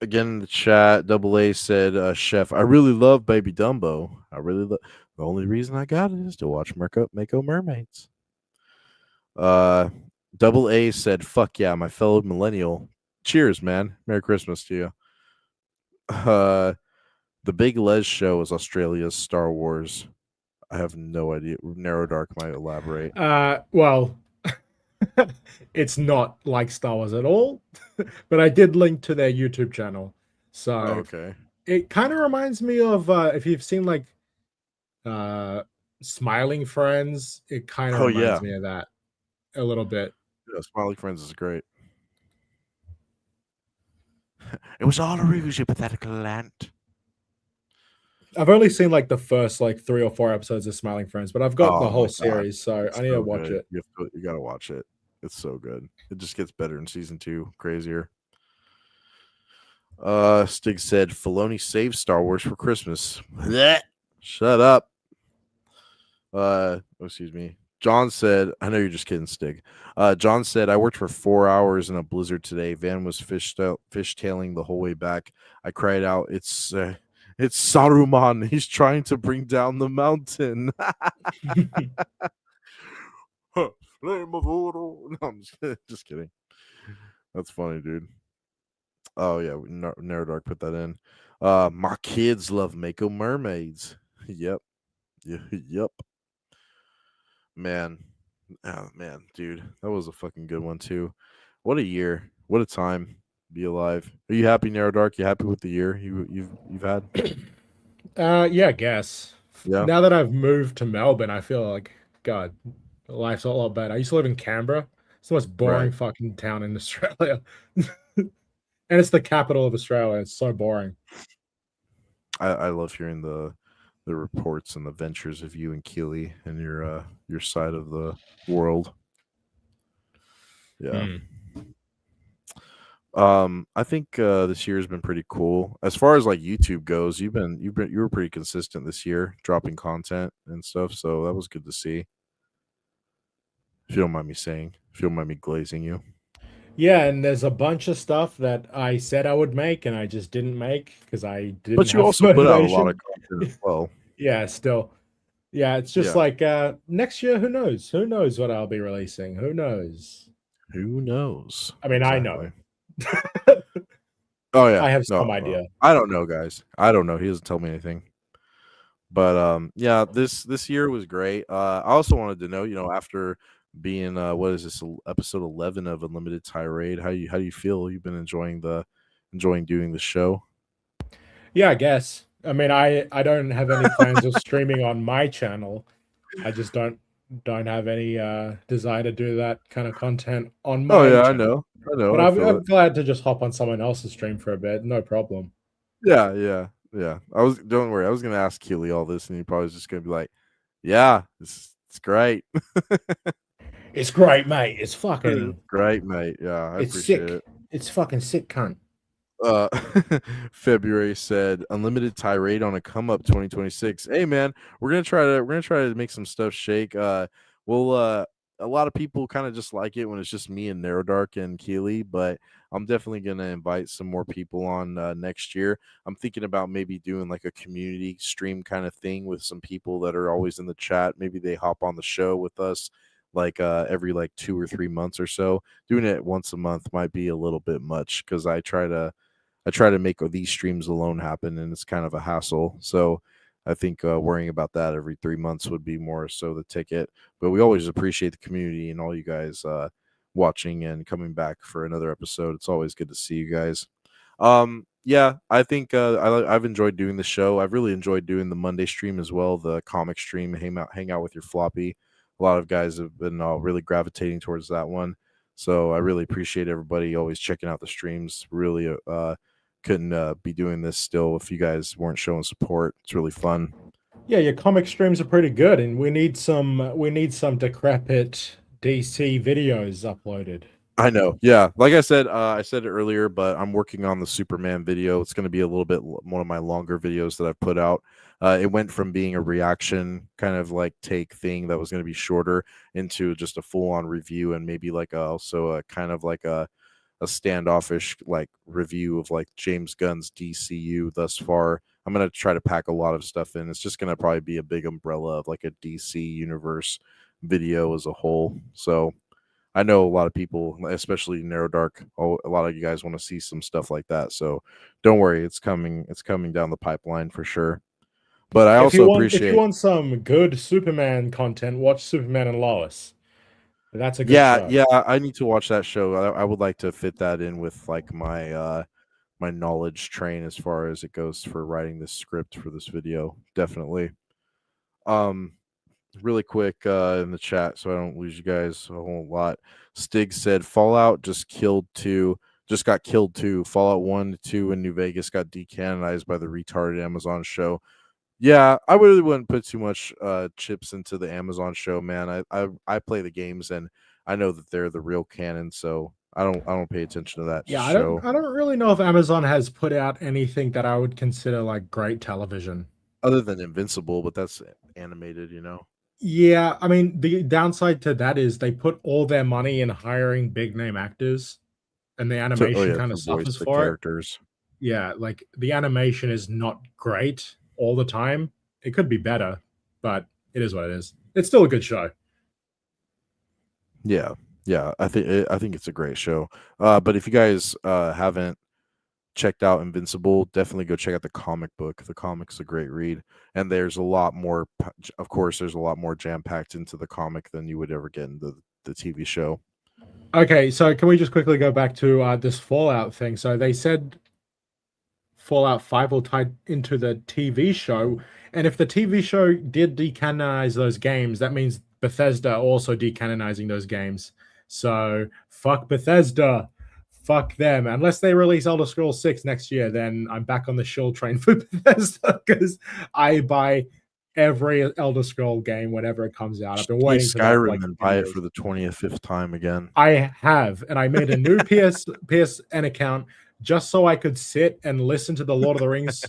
Again in the chat, Double A said, Chef, I really love Baby Dumbo. I really love. The only reason I got it is to watch Mako Mermaids. Double A said, fuck yeah, my fellow millennial. Cheers, man. Merry Christmas to you. The Big Les show is Australia's Star Wars. I have no idea. Narrow Dark might elaborate. Well, it's not like Star Wars at all, but I did link to their YouTube channel. So okay. It kind of reminds me of if you've seen like Smiling Friends, it kind of reminds me of that a little bit. Yeah, Smiling Friends is great. It was all a ruse, you pathetic ant. I've only seen like the first like 3 or 4 episodes of Smiling Friends, but I've got the whole series, so I need to watch it. You gotta watch it. It's so good. It just gets better in season 2. Crazier. Stig said Filoni saved Star Wars for Christmas. Shut up. Excuse me. John said, I know you're just kidding, Stig. John said, I worked for 4 hours in a blizzard today. Van was fishtailing the whole way back. I cried out, it's Saruman. He's trying to bring down the mountain. Flame of Oro. No, I'm just kidding. That's funny, dude. Oh yeah, Narrow Dark put that in. My kids love Mako Mermaids. Yep. Yep. Man. Oh man, dude. That was a fucking good one too. What a year. What a time. Be alive. Are you happy, Narrow Dark? You happy with the year you've had? Yeah, I guess. Yeah. Now that I've moved to Melbourne, I feel like God, life's a lot better. I used to live in Canberra. It's the most boring fucking town in Australia. And it's the capital of Australia. It's so boring. I love hearing the the reports and the ventures of you and Keely and your side of the world. Yeah. Hmm. I think this year has been pretty cool. As far as like YouTube goes, you were pretty consistent this year, dropping content and stuff. So that was good to see. If you don't mind me saying, if you don't mind me glazing you. Yeah, and there's a bunch of stuff that I said I would make and I just didn't make because I didn't But you have also put out a lot of motivation. content as well. Yeah, still. Yeah, it's just Yeah. like next year, who knows? Who knows what I'll be releasing? Who knows? Who knows? I mean, I know. Exactly. Oh yeah. I have No, some idea. I don't know, guys. I don't know. He doesn't tell me anything. But yeah, this year was great. I also wanted to know, after being what is this episode 11 of Unlimited Tirade, how do you feel? You've been enjoying doing the show? Yeah, I guess. I mean, I don't have any plans of streaming on my channel. I just don't have any desire to do that kind of content on Oh my yeah, I channel. know. I know. But I I'm, feel I'm it. glad to just hop on someone else's stream for a bit. No problem. Yeah, yeah, yeah. Don't worry. I was gonna ask Keely all this, and he probably was just gonna be like, "Yeah, it's great, It's great, mate. It's it's fucking great, mate. Yeah, I it's appreciate sick. it." It's fucking sick, cunt. uh February said unlimited tirade on a come up 2026. Hey man, we're gonna try to make some stuff shake. We'll A lot of people kind of just like it when it's just me and Narrow Dark and Keely, but I'm definitely gonna invite some more people on next year. I'm thinking about maybe doing like a community stream kind of thing with some people that are always in the chat. Maybe they hop on the show with us like every like 2 or 3 months or so. Doing it once a month might be a little bit much because I try to make these streams alone happen, and it's kind of a hassle. So I think worrying about that every 3 months would be more so the ticket. But we always appreciate the community and all you guys watching and coming back for another episode. It's always good to see you guys. Yeah, I think I've enjoyed doing the show. I've really enjoyed doing the Monday stream as well, the comic stream, hang out with your floppy. A lot of guys have been really gravitating towards that one. So I really appreciate everybody always checking out the streams. Really couldn't be doing this still if you guys weren't showing support. It's really fun. Yeah, your comic streams are pretty good, and we need some decrepit DC videos uploaded. I know. Yeah. Like I said it earlier, but I'm working on the Superman video. It's going to be a little bit one of my longer videos that I've put out. It went from being a reaction kind of like take thing that was going to be shorter into just a full on review and maybe like also a kind of like a standoffish like review of like James Gunn's DCU thus far. I'm gonna try to pack a lot of stuff in. It's just gonna probably be a big umbrella of like a DC universe video as a whole. So I know a lot of people, especially Narrow Dark, a lot of you guys want to see some stuff like that. So don't worry, it's coming. It's coming down the pipeline for sure. But I If you also want if you appreciate. want some good Superman content, watch Superman and Lois. That's a good Yeah, show. yeah, I need to watch that show. I would like to fit that in with like my knowledge train as far as it goes for writing this script for this video. Definitely. Um, Really quick in the chat so I don't lose you guys a whole lot. Stig said Fallout just got killed too. Fallout 1 to 2 in New Vegas got decanonized by the retarded Amazon show. Yeah, I really wouldn't put too much chips into the Amazon show, man. I play the games and I know that they're the real canon, so I don't pay attention to that Yeah, I don't show. I don't really know if Amazon has put out anything that I would consider like great television. Other than Invincible, but that's animated. Yeah, I mean the downside to that is they put all their money in hiring big name actors and the Oh animation yeah, kind to of voice suffers the for it. characters. Yeah, like the animation is not great all the time. It could be better, but it is what it is. It's still a good show. Yeah, yeah. I think it's a great show. But if you guys haven't checked out Invincible, definitely go check out the comic book. The comic's a great read, and there's a lot more. Of course, there's a lot more jam packed into the comic than you would ever get in the TV show. Okay, so can we just quickly go back to this Fallout thing? So they said Fallout 5 will tie into the TV show, and if the TV show did decanonize those games, that means Bethesda also decanonizing those games. So fuck Bethesda. fuck them. Unless they release Elder Scrolls 6 next year, then I'm back on the shill train for Bethesda because I buy every Elder Scroll game whenever it comes out. I've been Play waiting for that for like Skyrim and 10 buy it years. for the 25th time again. I have, and I made a new PSN account just so I could sit and listen to the Lord of the Rings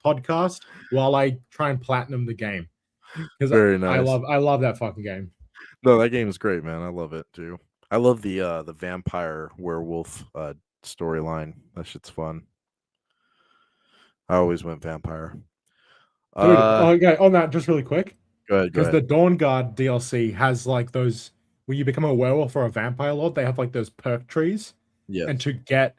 podcast while I try and platinum the game. Because Very nice. I love that fucking game. No, that game is great, man. I love it too. I love the vampire werewolf storyline. That shit's fun. I always went vampire. Dude, okay, on that, just really quick. Go ahead. Because the Dawn Guard DLC has like those where you become a werewolf or a vampire lord, they have like those perk trees. Yeah. And to get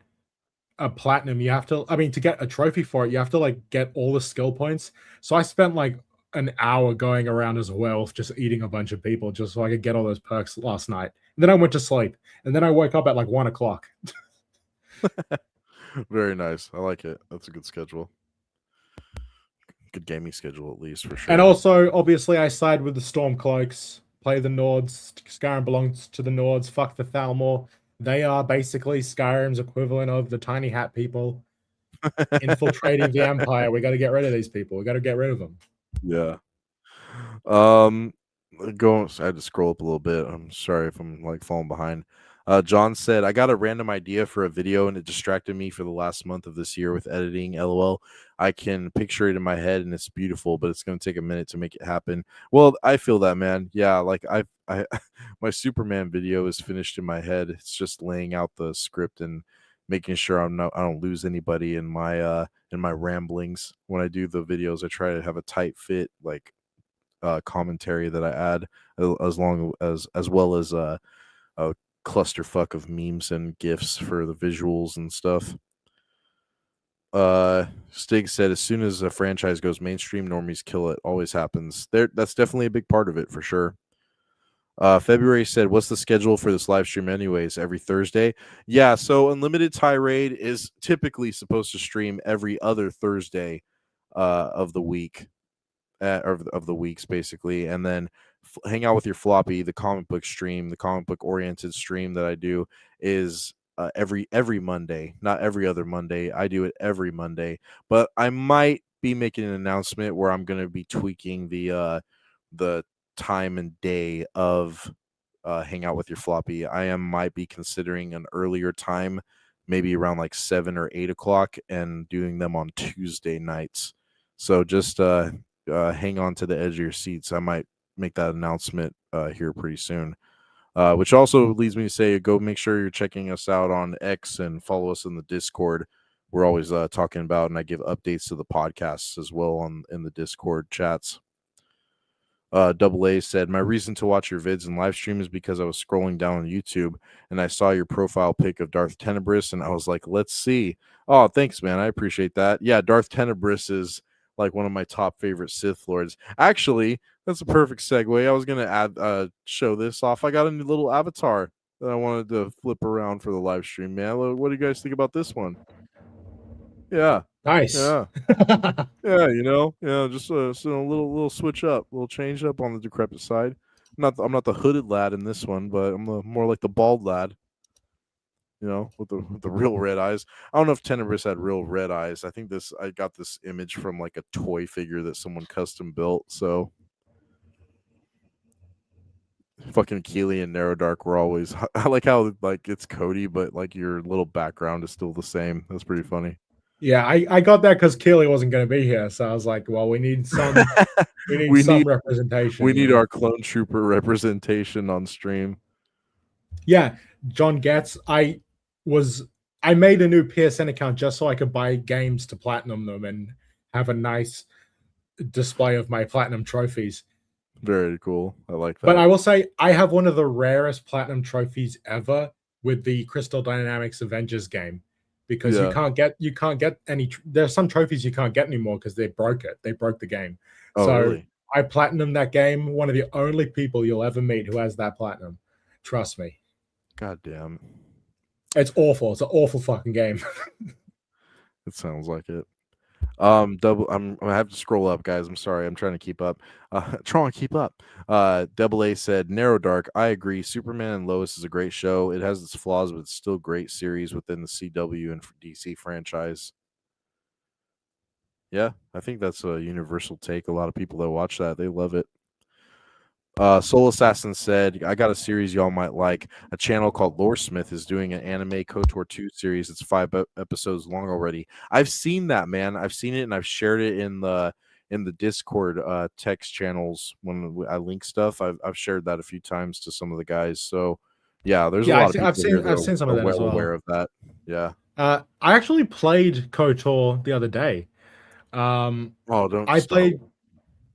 a platinum, you have to, I mean, to get a trophy for it, you have to like get all the skill points. So I spent like an hour going around as a werewolf, just eating a bunch of people just so I could get all those perks last night. And then I went to sleep. And then I woke up at like 1 o'clock. Very nice. I like it. That's a good schedule. Good gaming schedule, at least, for sure. And also, obviously, I side with the Stormcloaks, play the Nords. Skyrim belongs to the Nords. Fuck the Thalmor. They are basically Skyrim's equivalent of the Tiny Hat people infiltrating the Empire. We got to get rid of these people. We got to get rid of them. Yeah. I had to scroll up a little bit. I'm sorry if I'm like falling behind. John said, I got a random idea for a video and it distracted me for the last month of this year with editing. LOL. I can picture it in my head and it's beautiful, but it's going to take a minute to make it happen. Well, I feel that, man. Yeah, like I my Superman video is finished in my head. It's just laying out the script and making sure I don't lose anybody in my ramblings. When I do the videos, I try to have a tight fit like commentary that I add as well as a clusterfuck of memes and gifs for the visuals and stuff. Stig said, as soon as a franchise goes mainstream, normies kill it. Always happens. That's definitely a big part of it for sure. February said, what's the schedule for this live stream anyways? Every Thursday? Yeah, so Unlimited Tirade is typically supposed to stream every other Thursday of the week. Of the weeks, basically, and then hang out with your floppy. The comic book stream, the comic book oriented stream that I do is every Monday, not every other Monday. I do it every Monday, but I might be making an announcement where I'm going to be tweaking the time and day of hang out with your floppy. Might be considering an earlier time, maybe around like 7 or 8 o'clock, and doing them on Tuesday nights. So just hang on to the edge of your seats. I might make that announcement here pretty soon. Which also leads me to say, go make sure you're checking us out on X and follow us in the Discord. We're always talking about, and I give updates to the podcasts as well in the Discord chats. Double A said, my reason to watch your vids and live stream is because I was scrolling down on YouTube and I saw your profile pic of Darth Tenebris and I was like, let's see. Oh, thanks, man. I appreciate that. Yeah, Darth Tenebris is like one of my top favorite Sith Lords. Actually, that's a perfect segue. I was gonna show this off. I got a new little avatar that I wanted to flip around for the live stream, man. What do you guys think about this one? Yeah. Nice. Yeah. Yeah, just a little switch up, a little change up on the decrepit side. I'm not the hooded lad in this one, but I'm more like the bald lad. With the real red eyes. I don't know if Tenebris had real red eyes. I think I got this image from like a toy figure that someone custom built. So fucking Keely and Narrow Dark were always. I like how like it's Cody, but like your little background is still the same. That's pretty funny. Yeah, I got that because Keely wasn't going to be here, so I was like, well, we need some representation. We need our clone trooper representation on stream. Yeah, John Getz. I made a new PSN account just so I could buy games to platinum them and have a nice display of my platinum trophies. Very cool. I like that. But I will say I have one of the rarest platinum trophies ever with the Crystal Dynamics Avengers game, because you can't get any. There's some trophies you can't get anymore because they broke it. They broke the game. Oh, so really? I platinumed that game. One of the only people you'll ever meet who has that platinum. Trust me. God damn. It's awful. It's an awful fucking game. It sounds like it. Double. I have to scroll up, guys. I'm sorry. I'm trying to keep up. Trying to keep up. Double A said, "Narrow Dark. I agree. Superman and Lois is a great show. It has its flaws, but it's still a great series within the CW and DC franchise." Yeah, I think that's a universal take. A lot of people that watch that, they love it. Soul Assassin said, "I got a series y'all might like. A channel called Loresmith is doing an anime KOTOR 2 series. It's 5 episodes long already. I've seen that, man. I've seen it and I've shared it in the Discord text channels when I link stuff. I've shared that a few times to some of the guys. So yeah, there's a Yeah, lot of people here that I've seen some are of that as well aware well. of that. Yeah. I actually played KOTOR the other day. Oh, don't I start. played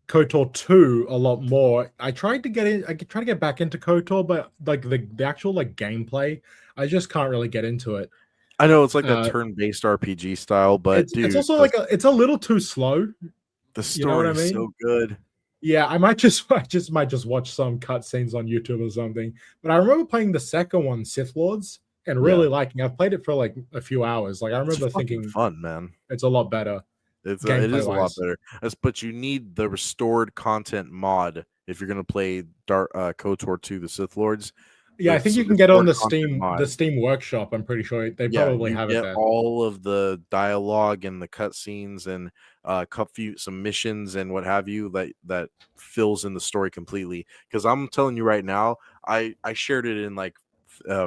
KOTOR 2 a lot more. I tried to get in. I tried to get back into KOTOR, but like the actual like gameplay, I just can't really get into it. I know it's like a Uh, turn-based RPG style, but it's dude, also like it's a little too slow. the You know what story I is mean? so good. Yeah, I might just I might just watch some cutscenes on YouTube or something. But I remember playing the second one, Sith Lords, and Yeah. really liking. I've played it for like a few hours. Like I It's remember fucking thinking fun, man. it's a lot better It gameplay is a lot wise. better. But you need the restored content mod if you're gonna play KOTOR 2: The Sith Lords. Yeah, I think you can get it on Restored content The mod. Steam Workshop. I'm pretty sure they Yeah, probably you have it get there. all of the dialogue and the cutscenes and some missions and what have you that fills in the story completely. Because I'm telling you right now, I shared it in like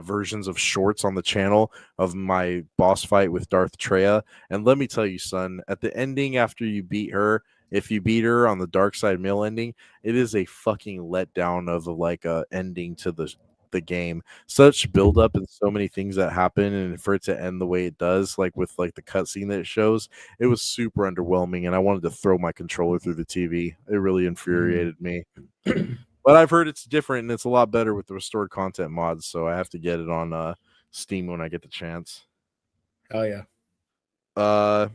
versions of shorts on the channel of my boss fight with Darth Treya, and let me tell you, son, at the ending after you beat her. If you beat her on the dark side mill ending, it is a fucking letdown of like a ending to the game. Such build up and so many things that happen, and for it to end the way it does, like with like the cutscene that it shows, it was super underwhelming, and I wanted to throw my controller through the TV. It really Mm. infuriated me. But I've heard it's different and it's a lot better with the restored content mods, so I have to get it on Steam when I get the chance. Hell yeah. Uh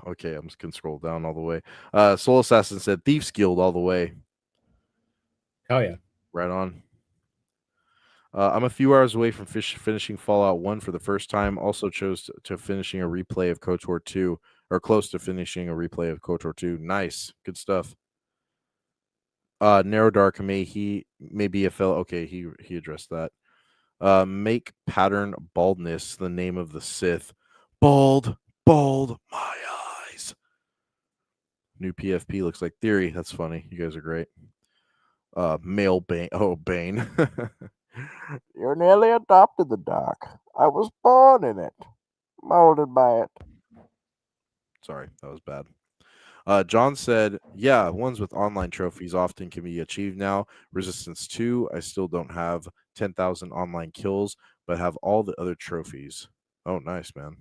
okay, I'm just gonna scroll down all the way. Soul Assassin said Thieves Guild all the way. Hell yeah. Right on. I'm a few hours away from finishing Fallout 1 for the first time. Also chose to finishing a replay of KOTOR 2, or close to finishing a replay of KOTOR 2. Nice. Good stuff. Narrow Dark may be a fellow. Okay, he addressed that. Make pattern baldness the name of the Sith. Bald, my eyes. New PFP looks like Theory. That's funny. You guys are great. Male Bane. Oh, Bane. You nearly adopted the dark. I was born in it, molded by it. Sorry, that was bad. John said, "Yeah, ones with online trophies often can be achieved now. Resistance 2, I still don't have 10,000 online kills, but have all the other trophies." Oh, nice, man.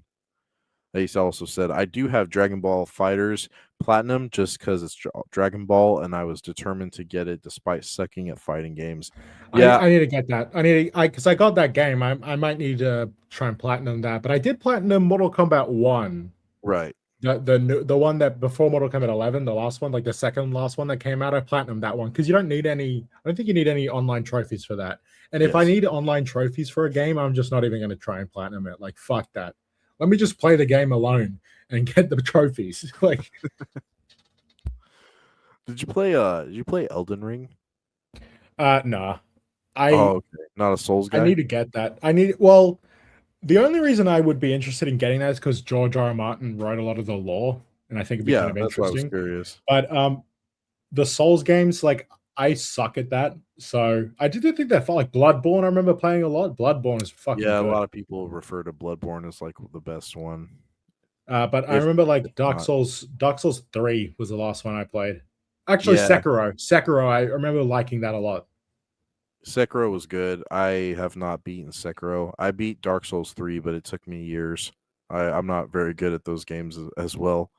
Ace also said, "I do have Dragon Ball Fighters Platinum just because it's Dragon Ball, and I was determined to get it despite sucking at fighting games." Yeah, I need to get that. I need I because I got that game. I might need to try and platinum that. But I did platinum Mortal Kombat 1. right. The one that before Mortal Kombat 11, the last one, like the second last one that came out, I platinum that one because you don't need any. I don't think you need any online trophies for that. And if I Yes. need online trophies for a game, I'm just not even going to try and platinum it. Like fuck that. Let me just play the game alone and get the trophies. Like Did you play Elden Ring? nah. Oh, I okay. Not a Souls I guy? need to get that. Well, the only reason I would be interested in getting that is because George R. R. Martin wrote a lot of the lore, and I think it'd be kind Yeah, of that's why I was interesting. curious. But the Souls games, like I suck at that. So I did think that felt like Bloodborne. I remember playing a lot. Bloodborne is fucking Yeah, a good. lot of people refer to Bloodborne as like the best one. But I If remember if like not. Dark Souls 3 was the last one I played. Actually, Yeah, Sekiro, I remember liking that a lot. Sekiro was good. I have not beaten Sekiro. I beat Dark Souls 3, but it took me years. I'm not very good at those games as well.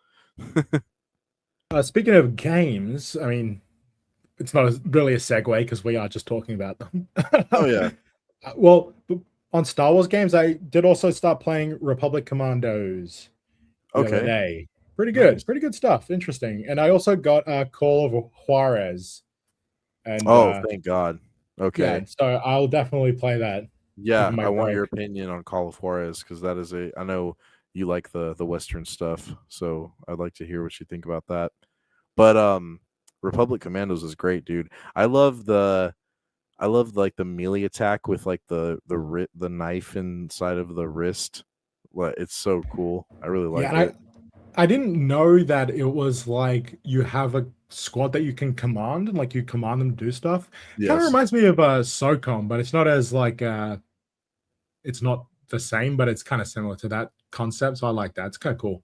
Speaking of games, I mean, it's not really a segue because we are just talking about them. Oh yeah. Well, on Star Wars games, I did also start playing Republic Commandos the other Okay. day. Nice. Pretty good stuff. Interesting. And I also got Call of Juarez, and Oh, thank God. yeah, Okay. so I'll definitely play that with Yeah, my I want break. your opinion on Call of Juarez because that is I know you like the Western stuff. So I'd like to hear what you think about that. But Republic Commandos is great, dude. I love like the melee attack with like the knife inside of the wrist. It's so cool. I really Yeah, like and it. I didn't know that it was like you have a squad that you can command and like you command them to do stuff. Kind of Yes. reminds me of SOCOM, but it's not as like it's not the same, but it's kind of similar to that concept. So I like that. It's kind of cool.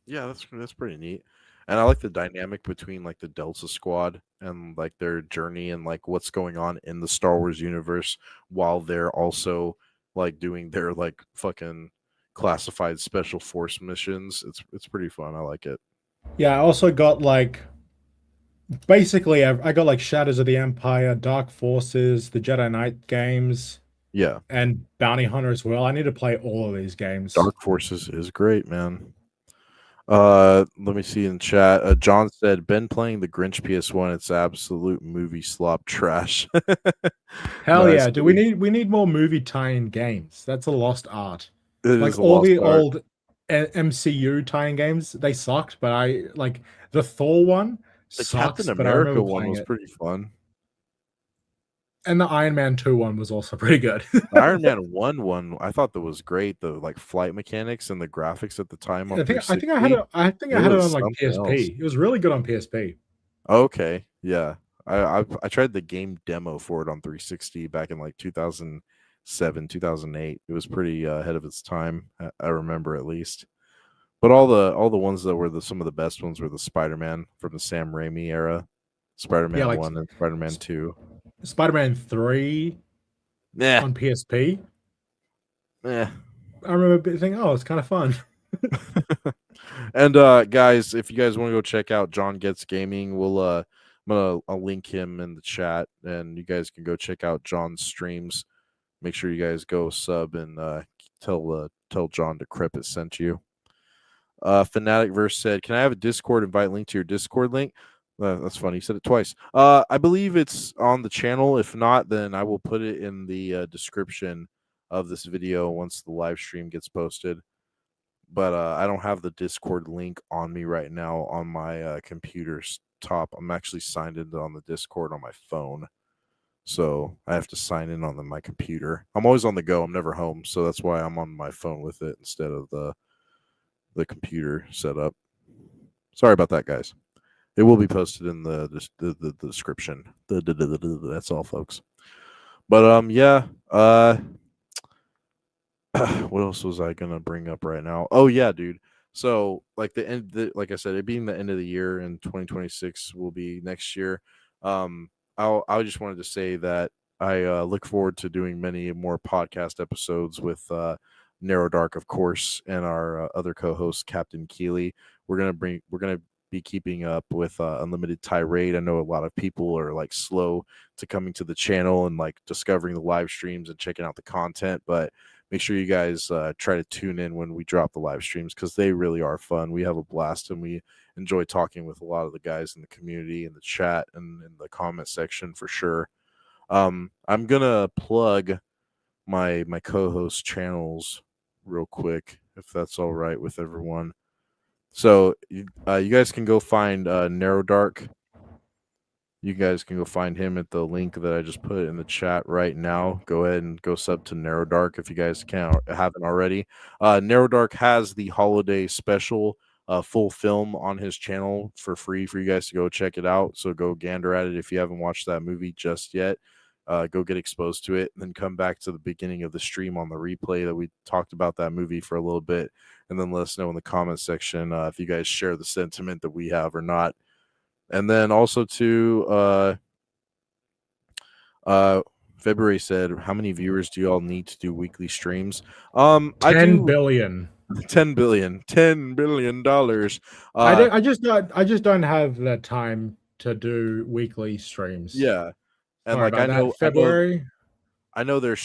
Yeah, that's pretty neat. And I like the dynamic between like the Delta Squad and like their journey and like what's going on in the Star Wars universe while they're also like doing their like fucking classified special force missions. It's pretty fun. I like it. Yeah, I also got like basically I got like Shadows of the Empire, Dark Forces, the Jedi Knight games, Yeah. and Bounty Hunter as well. I need to play all of these games. Dark Forces is great, man. Let me see in chat. John said, "Been playing the Grinch PS1. It's absolute movie slop trash." Hell Nice, yeah, do dude. we need more movie tie-in games? That's a lost art. It is Like a all lost the art. old MCU tie-in games, they sucked, but I like the Thor one The Captain sucks, but I America remember one playing was it. pretty fun. And the Iron Man 2 one was also pretty good. The Iron Man one, I thought that was great. The like flight mechanics and the graphics at the time on I 360, think I it had it was on like something else. PSP. It was really good on PSP. Okay, yeah. I tried the game demo for it on 360 back in like 2007, 2008. It was pretty ahead of its time. I remember at least. But all the ones that were some of the best ones were the Spider-Man from the Sam Raimi era, Yeah, Spider-Man like 1 and Spider-Man 2. Spider-Man 3 Yeah. on PSP. Eh. I remember thinking, oh, it's kind of fun. And guys, if you guys want to go check out John Gets Gaming, I'll link him in the chat and you guys can go check out John's streams. Make sure you guys go sub and tell John Decrepit sent you. Fanatic Verse said, "Can I have a Discord invite link to your Discord link?" That's funny. You said it twice. I believe it's on the channel. If not, then I will put it in the description of this video once the live stream gets posted. But I don't have the Discord link on me right now on my computer's top. I'm actually signed in on the Discord on my phone. So I have to sign in on my computer. I'm always on the go. I'm never home, so that's why I'm on my phone with it instead of the computer setup. Sorry about that, guys. It will be posted in the description. That's all, folks. But yeah. What else was I gonna bring up right now? Oh yeah, dude. So like like I said, it being the end of the year and 2026 will be next year. I just wanted to say that I look forward to doing many more podcast episodes with Narrow Dark, of course, and our other co-host Captain Keeley. We're gonna be keeping up with Unlimited Tirade. I know a lot of people are like slow to coming to the channel and like discovering the live streams and checking out the content, but make sure you guys try to tune in when we drop the live streams because they really are fun. We have a blast and we enjoy talking with a lot of the guys in the community, in the chat, and in the comment section for sure. I'm gonna plug my co-host channels real quick if that's all right with everyone. So you guys can go find Narrow Dark. You guys can go find him at the link that I just put in the chat right now. Go ahead and go sub to Narrow Dark if you guys haven't already. Narrow Dark has the holiday special full film on his channel for free for you guys to go check it out. So go gander at it if you haven't watched that movie just yet. Go get exposed to it, and then come back to the beginning of the stream on the replay that we talked about that movie for a little bit, and then let us know in the comment section if you guys share the sentiment that we have or not. And then also February said, "How many viewers do y'all need to do weekly streams?" I 10 do billion. 10 billion dollars. Uh, I just don't have the time to do weekly streams. yeah, and Sorry like about that. February. I know their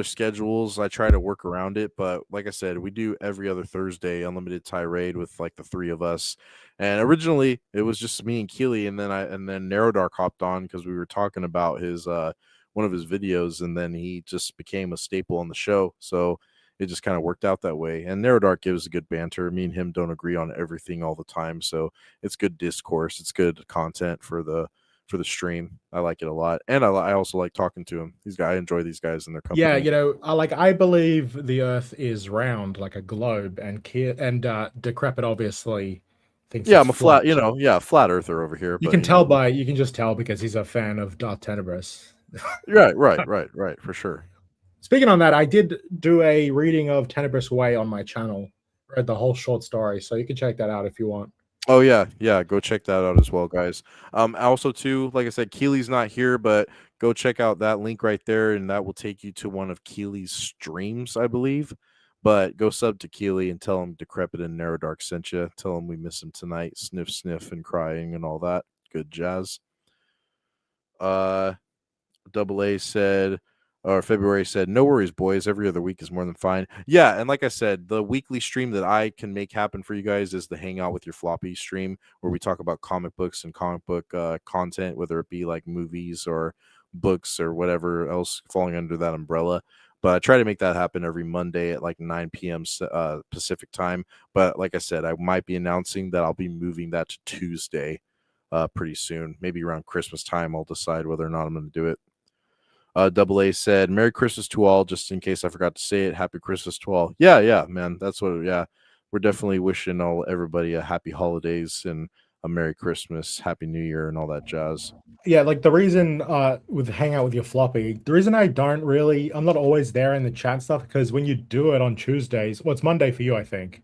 schedules. I try to work around it, but like I said, we do every other Thursday Unlimited Tirade with like the three of us. And originally it was just me and Keely, and then Narrow Dark hopped on because we were talking about his one of his videos, and then he just became a staple on the show. So it just kind of worked out that way. And Narrow Dark gives a good banter. Me and him don't agree on everything all the time, so it's good discourse. It's good content for the stream. I like it a lot, and I also like talking to him. I enjoy these guys and their company. Yeah, you know, I believe the Earth is round like a globe, and Decrepit obviously thinks Yeah, it's I'm a flat, flat. flat earther over here, You but can tell by you can just tell because he's a fan of Dark Tenebris. right, for sure. Speaking on that, I did do a reading of Tenebris Way on my channel. Read the whole short story, so you can check that out if you want. Oh yeah, go check that out as well, guys. Also too, like I said, Keely's not here, but go check out that link right there, and that will take you to one of Keely's streams, I believe. But go sub to Keely and tell him Decrepit and Narrow Dark sent you. Tell him we miss him tonight. Sniff, sniff, and crying and all that good jazz. Double A said, or February said, no worries, boys. Every other week is more than fine. Yeah, and like I said, the weekly stream that I can make happen for you guys is the Hangout with Your Floppy stream, where we talk about comic books and comic book content, whether it be like movies or books or whatever else falling under that umbrella. But I try to make that happen every Monday at like 9 p.m. Pacific time. But like I said, I might be announcing that I'll be moving that to Tuesday pretty soon. Maybe around Christmas time, I'll decide whether or not I'm going to do it. Double A said, Merry Christmas to all, just in case I forgot to say it. Happy Christmas to all. Yeah, man. That's what, yeah. We're definitely wishing everybody a happy holidays and a Merry Christmas, Happy New Year, and all that jazz. Yeah, like the reason with Hangout with Your Floppy, the reason I'm not always there in the chat stuff, because when you do it on Tuesdays, well, it's Monday for you, I think.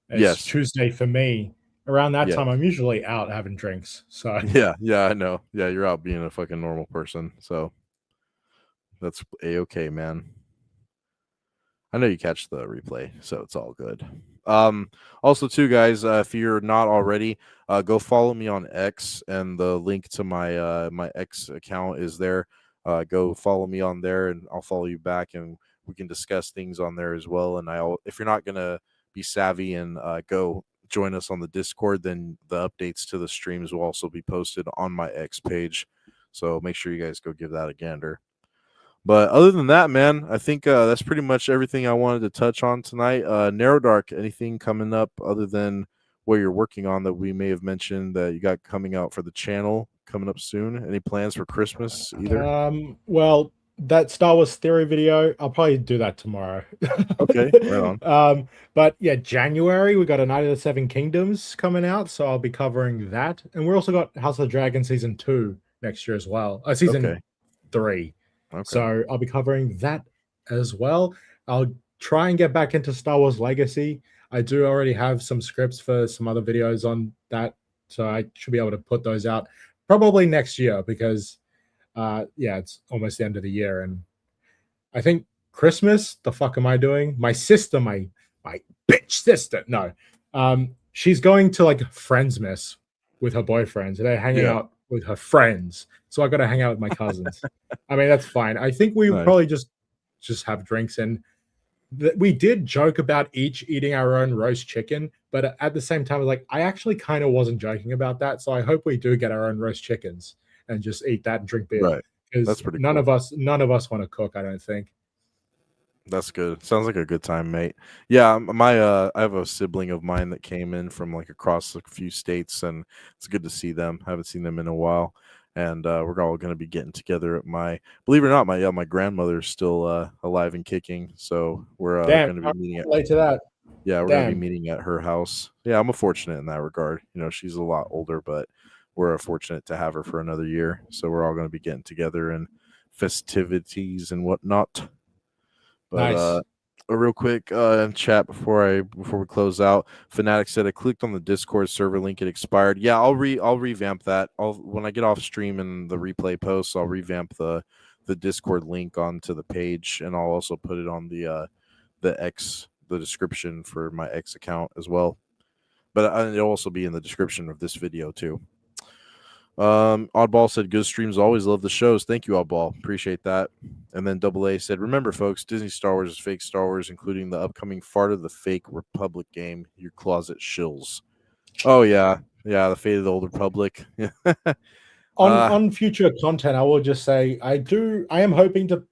It's Yes. Tuesday for me. Around that Yeah. time, I'm usually out having drinks. So Yeah, I know. Yeah, you're out being a fucking normal person. So that's a-okay, man. I know you catch the replay, so it's all good. Also too, guys, if you're not already, go follow me on X, and the link to my my X account is there. Go follow me on there, and I'll follow you back, and we can discuss things on there as well. And if you're not gonna be savvy and go join us on the Discord, then the updates to the streams will also be posted on my X page. So make sure you guys go give that a gander. But other than that, man, I think that's pretty much everything I wanted to touch on tonight. Narrow Dark, anything coming up other than what you're working on that we may have mentioned that you got coming out for the channel coming up soon? Any plans for Christmas either? Well, that Star Wars theory video, I'll probably do that tomorrow. Okay, right on. But yeah, January we got a Night of the Seven Kingdoms coming out, so I'll be covering that, and we're also got House of the Dragon season 2 next year as well. Season 3. Okay. So I'll be covering that as well. I'll try and get back into Star Wars Legacy. I do already have some scripts for some other videos on that, so I should be able to put those out probably next year, because yeah, it's almost the end of the year, and I think Christmas, the fuck am I doing? My sister, my bitch sister, no, she's going to like Friendsmas with her boyfriends, and they're hanging out with her friends. So I got to hang out with my cousins. I mean, that's fine. I think we probably just have drinks, and we did joke about each eating our own roast chicken, but at the same time, like, I actually kind of wasn't joking about that. So I hope we do get our own roast chickens and just eat that and drink beer. Right. Because none of us want to cook, I don't think. That's good. Sounds like a good time, mate. Yeah, I have a sibling of mine that came in from like across a few states, and it's good to see them. I haven't seen them in a while, and we're all going to be getting together at believe it or not, my grandmother's still alive and kicking, so we're going to be meeting late to that. Yeah, we're going to be meeting at her house. Yeah, I'm fortunate in that regard. You know, she's a lot older, but we're fortunate to have her for another year. So we're all going to be getting together and festivities and whatnot. But nice. a real quick chat before we close out. Fanatic said I clicked on the Discord server link, it expired. Yeah, I'll revamp that. When I get off stream and the replay posts, I'll revamp the Discord link onto the page, and I'll also put it on the description for my X account as well. But it'll also be in the description of this video too. Oddball said good streams, always love the shows. Thank you, Oddball, appreciate that. And then Double A said, remember folks, Disney Star Wars is fake Star Wars, including the upcoming Fart of the Fake Republic game, your closet shills. Oh yeah, the Fate of the Old Republic. On future content, I will just say I am hoping to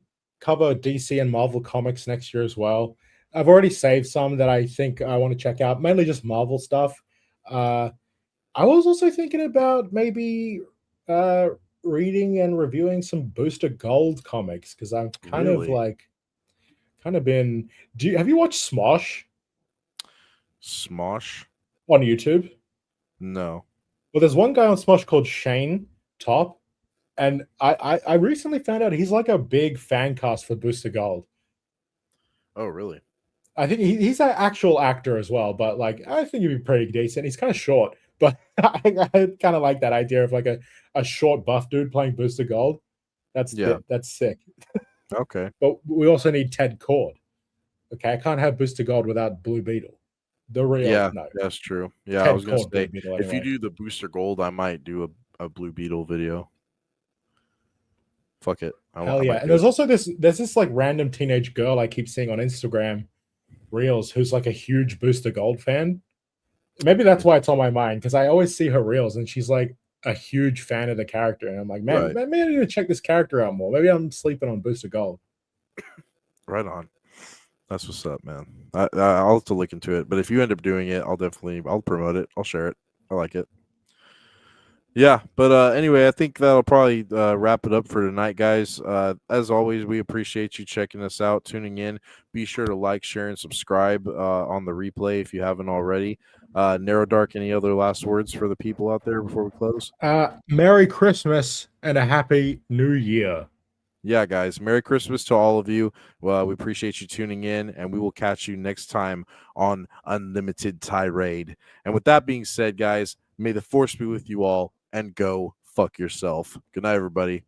cover DC and Marvel comics next year as well. I've already saved some that I think I want to check out, mainly just Marvel stuff. Uh, I was also thinking about maybe uh, reading and reviewing some Booster Gold comics because I've Really? kind of been. Have you watched Smosh Smosh? on YouTube? No. Well, there's one guy on Smosh called Shane Top, and I recently found out he's like a big fan cast for Booster Gold. Oh, really? I think he's an actual actor as well, but like I think he'd be pretty decent. He's kind of short, but I kind of like that idea of like a short buff dude playing Booster Gold. Yeah. That's sick. Okay. But we also need Ted Cord. Okay, I can't have Booster Gold without Blue Beetle. The real Yeah, no that's true. Yeah, I Ted was gonna Cord Blue say Beetle if you anyway. do the booster gold, I might do a Blue Beetle video. Fuck it. I Hell yeah! might And do it. there's this like random teenage girl I keep seeing on Instagram reels who's like a huge Booster Gold fan. Maybe that's why it's on my mind because I always see her reels and she's like a huge fan of the character, and I'm like, man, Right. maybe I need to check this character out more. Maybe I'm sleeping on Booster Gold. Right on. That's what's up, man. I'll have to look into it. But if you end up doing it, I'll promote it. I'll share it. I like it. Yeah, but anyway, I think that'll probably wrap it up for tonight, guys. As always, we appreciate you checking us out, tuning in. Be sure to like, share, and subscribe on the replay if you haven't already. Narrow Dark, any other last words for the people out there before we close? Merry Christmas and a Happy New Year. Yeah, guys, Merry Christmas to all of you. Well, we appreciate you tuning in, and we will catch you next time on Unlimited Tirade. And with that being said, guys, may the force be with you all, and go fuck yourself. Good night, everybody.